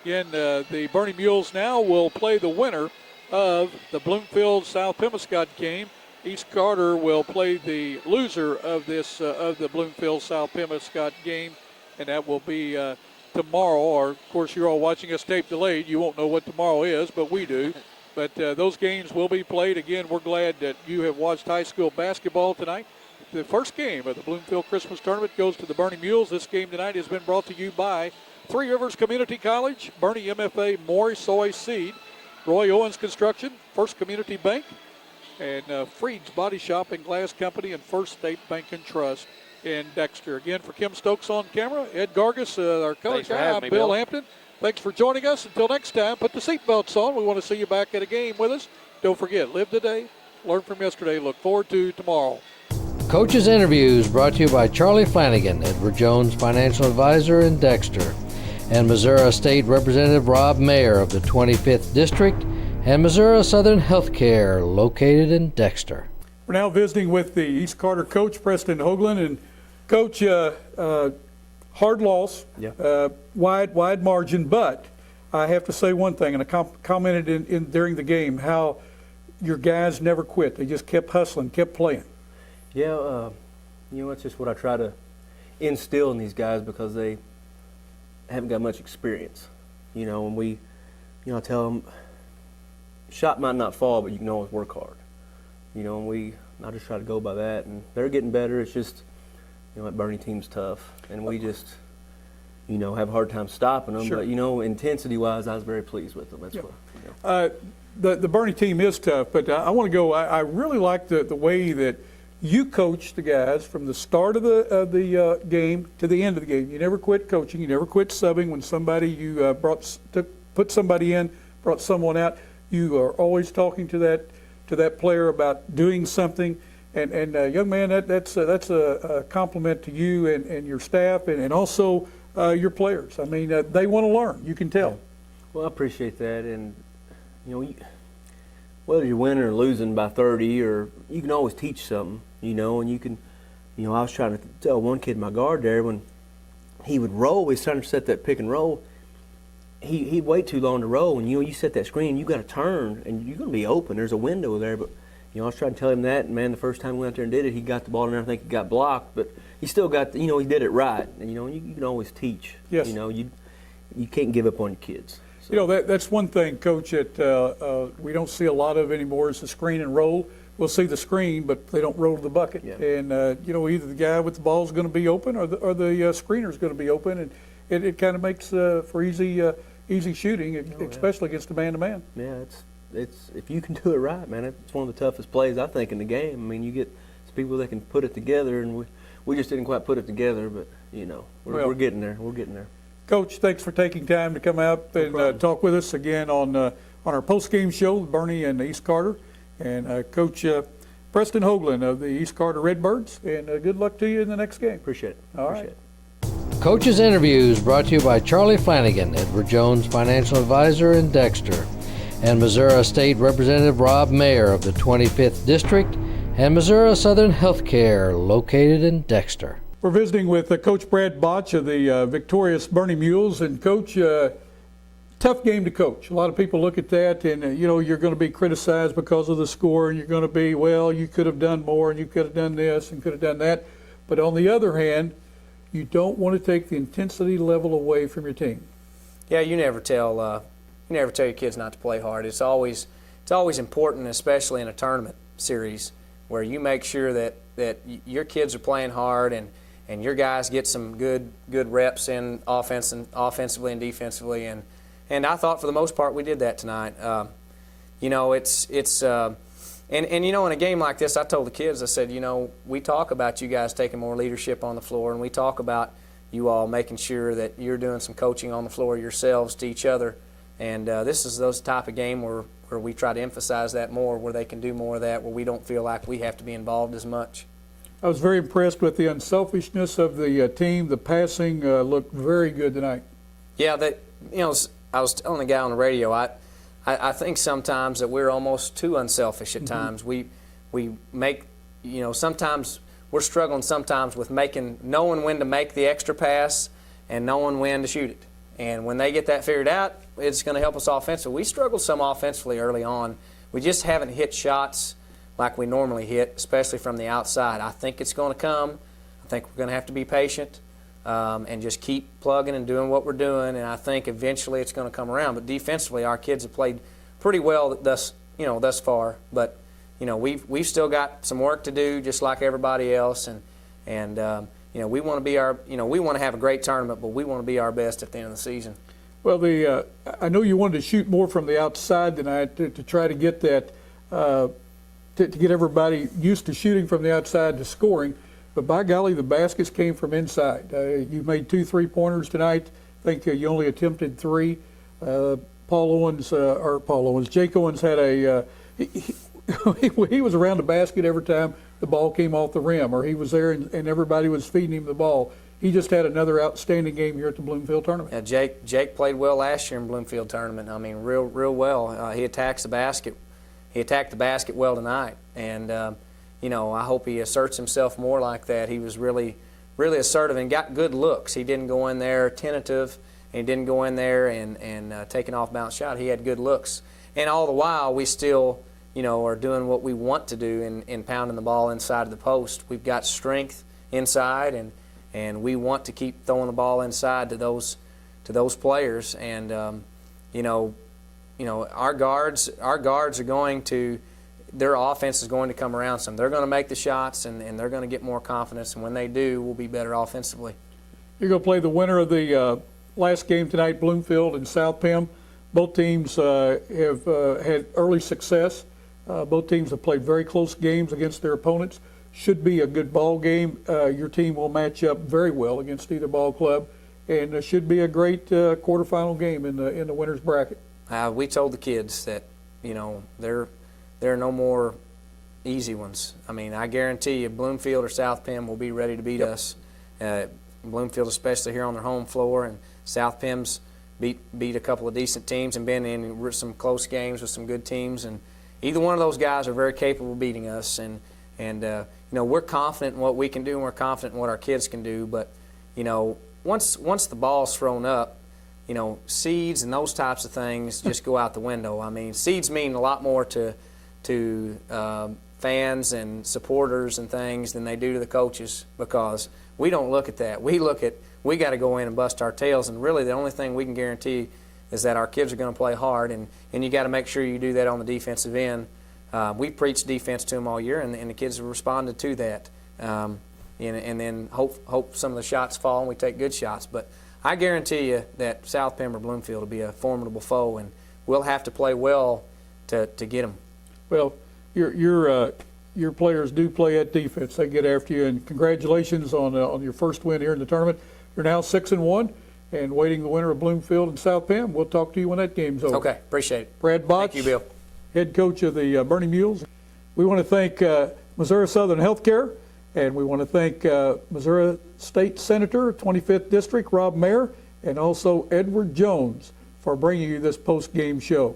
Speaker 1: Again, the Bernie Mules now will play the winner of the Bloomfield South Pemiscot game. East Carter will play the loser of this of the Bloomfield South Pemiscot game, and that will be tomorrow. Or, of course, you're all watching us tape delayed. You won't know what tomorrow is, but we do. But those games will be played. Again, we're glad that you have watched high school basketball tonight. The first game of the Bloomfield Christmas Tournament goes to the Bernie Mules. This game tonight has been brought to you by Three Rivers Community College, Bernie MFA Maury Soy Seed, Roy Owens Construction, First Community Bank, and Freed's Body Shop and Glass Company, and First State Bank and Trust in Dexter. Again, for Kim Stokes on camera, Ed Gargis, our color
Speaker 2: Thanks for
Speaker 1: guy,
Speaker 2: having
Speaker 1: I'm
Speaker 2: me,
Speaker 1: Bill
Speaker 2: Bill.
Speaker 1: Hampton. Thanks for joining us. Until next time, put the seatbelts on. We want to see you back at a game with us. Don't forget, live today, learn from yesterday, look forward to tomorrow.
Speaker 3: Coaches Interviews brought to you by Charlie Flanagan, Edward Jones Financial Advisor in Dexter, and Missouri State Representative Rob Mayer of the 25th District, and Missouri Southern Healthcare, located in Dexter.
Speaker 1: We're now visiting with the East Carter coach, Preston Hoagland. And Coach, hard loss, wide margin, but I have to say one thing, and I commented in during the game, how your guys never quit. They just kept hustling, kept playing.
Speaker 9: Yeah, that's just what I try to instill in these guys because they haven't got much experience. And I tell them, shot might not fall, but you can always work hard. And I just try to go by that, and they're getting better. It's just, that Bernie team's tough, and we just, have a hard time stopping them.
Speaker 1: Sure.
Speaker 9: But, intensity-wise, I was very pleased with them. That's what.
Speaker 1: The Bernie team is tough, but I want to go. I really like the way that you coach the guys from the start of the game to the end of the game. You never quit coaching. You never quit subbing when somebody you put somebody in, brought someone out. You are always talking to that player about doing something. And young man, that's a compliment to you and your staff and also your players. I mean, they want to learn. You can tell.
Speaker 9: Well, I appreciate that, and whether you're winning or losing by 30, or you can always teach something, and you can, I was trying to tell one kid, my guard there, when he would roll, he's trying to set that pick and roll, he'd wait too long to roll, and you set that screen, you got to turn, and you're going to be open. There's a window there, but I was trying to tell him that, and man, the first time we went out there and did it, he got the ball, and I think he got blocked, but he still got, he did it right, and you can always teach.
Speaker 1: Yes.
Speaker 9: You can't give up on your kids. So.
Speaker 1: That's one thing, Coach, that we don't see a lot of anymore is the screen and roll. We'll see the screen, but they don't roll to the bucket.
Speaker 9: Yeah.
Speaker 1: And, either the guy with the ball is going to be open or the screener is going to be open. And it kind of makes for easy shooting, especially against a man-to-man.
Speaker 9: Yeah, it's if you can do it right, man, it's one of the toughest plays, I think, in the game. I mean, you get people that can put it together, and we just didn't quite put it together, but, we're getting there. We're getting there.
Speaker 1: Coach, thanks for taking time to come out and talk with us again on our post-game show with Bernie and East Carter. And Coach Preston Hoagland of the East Carter Redbirds. And good luck to you in the next game.
Speaker 9: Appreciate it.
Speaker 1: All right.
Speaker 3: Coaches Interviews brought to you by Charlie Flanagan, Edward Jones Financial Advisor in Dexter, and Missouri State Representative Rob Mayer of the 25th District, and Missouri Southern Healthcare, located in Dexter.
Speaker 1: We're visiting with Coach Brad Botch of the victorious Bernie Mules. And Coach, tough game to coach. A lot of people look at that and, you're going to be criticized because of the score, and you're going to be, well, you could have done more and you could have done this and could have done that. But on the other hand, you don't want to take the intensity level away from your team.
Speaker 10: Yeah, you never tell never tell your kids not to play hard. It's always important, especially in a tournament series, where you make sure that your kids are playing hard and your guys get some good reps in offensively and defensively. And I thought for the most part we did that tonight. You know, and you know, in a game like this, I told the kids, I said, you know, we talk about you guys taking more leadership on the floor, and we talk about you all making sure that you're doing some coaching on the floor yourselves to each other. And this is those type of game where we try to emphasize that more, where they can do more of that, where we don't feel like we have to be involved as much.
Speaker 1: I was very impressed with the unselfishness of the team. The passing looked very good tonight. Yeah,
Speaker 10: you know, I was telling the guy on the radio, I think sometimes that we're almost too unselfish at times. We make, you know, sometimes we're struggling sometimes with knowing when to make the extra pass and knowing when to shoot it. And when they get that figured out, it's going to help us offensively. We struggled some offensively early on. We just haven't hit shots like we normally hit, especially from the outside. I think it's going to come. I think we're going to have to be patient and just keep plugging and doing what we're doing. And I think eventually it's going to come around. But defensively, our kids have played pretty well thus far. But you know, we've still got some work to do, just like everybody else. And you know, we want to have a great tournament, but we want to be our best at the end of the season.
Speaker 1: Well, I know you wanted to shoot more from the outside tonight to try to get that. To get everybody used to shooting from the outside to scoring, but by golly, the baskets came from inside. You made 2 3-pointers tonight. I think you only attempted 3. Jake Owens had he was around the basket every time the ball came off the rim, or he was there and everybody was feeding him the ball. He just had another outstanding game here at the Bloomfield tournament.
Speaker 10: Yeah, Jake played well last year in Bloomfield tournament. I mean, real well. He attacks the basket. He attacked the basket well tonight, and you know, I hope he asserts himself more like that. He was really assertive and got good looks. He didn't go in there tentative, and he didn't go in there and take an off-balance shot. He had good looks, and all the while we still, you know, are doing what we want to do in pounding the ball inside of the post. We've got strength inside, and we want to keep throwing the ball inside to those players, and you know, our guards are going to, their offense is going to come around some. They're going to make the shots, and they're going to get more confidence, and when they do, we'll be better offensively.
Speaker 1: You're going to play the winner of the last game tonight, Bloomfield and South Pim. Both teams have had early success. Both teams have played very close games against their opponents. Should be a good ball game. Your team will match up very well against either ball club, and it should be a great quarterfinal game in the winner's bracket.
Speaker 10: We told the kids that, you know, there are no more easy ones. I mean, I guarantee you Bloomfield or South Pim will be ready to beat us. Bloomfield, especially here on their home floor, and South Pim's beat a couple of decent teams and been in some close games with some good teams. And either one of those guys are very capable of beating us. And you know, we're confident in what we can do, and we're confident in what our kids can do. But you know, once the ball's thrown up, you know, seeds and those types of things just go out the window. I mean, seeds mean a lot more to fans and supporters and things than they do to the coaches, because we don't look at that. We got to go in and bust our tails, and really the only thing we can guarantee is that our kids are going to play hard, and you got to make sure you do that on the defensive end. We preached defense to them all year, and the kids have responded to that. And then hope some of the shots fall and we take good shots. But I guarantee you that South Pim or Bloomfield will be a formidable foe, and we'll have to play well to get them.
Speaker 1: Well, your players do play at defense. They get after you, and congratulations on your first win here in the tournament. You're now 6-1 and waiting the winner of Bloomfield and South Pim. We'll talk to you when that game's over.
Speaker 10: Okay, appreciate it.
Speaker 1: Brad Botch,
Speaker 10: thank you, Bill.
Speaker 1: Head coach of the Bernie Mules. We want to thank Missouri Southern Healthcare, and we want to thank Missouri State Senator, 25th District, Rob Mayer, and also Edward Jones for bringing you this post-game show.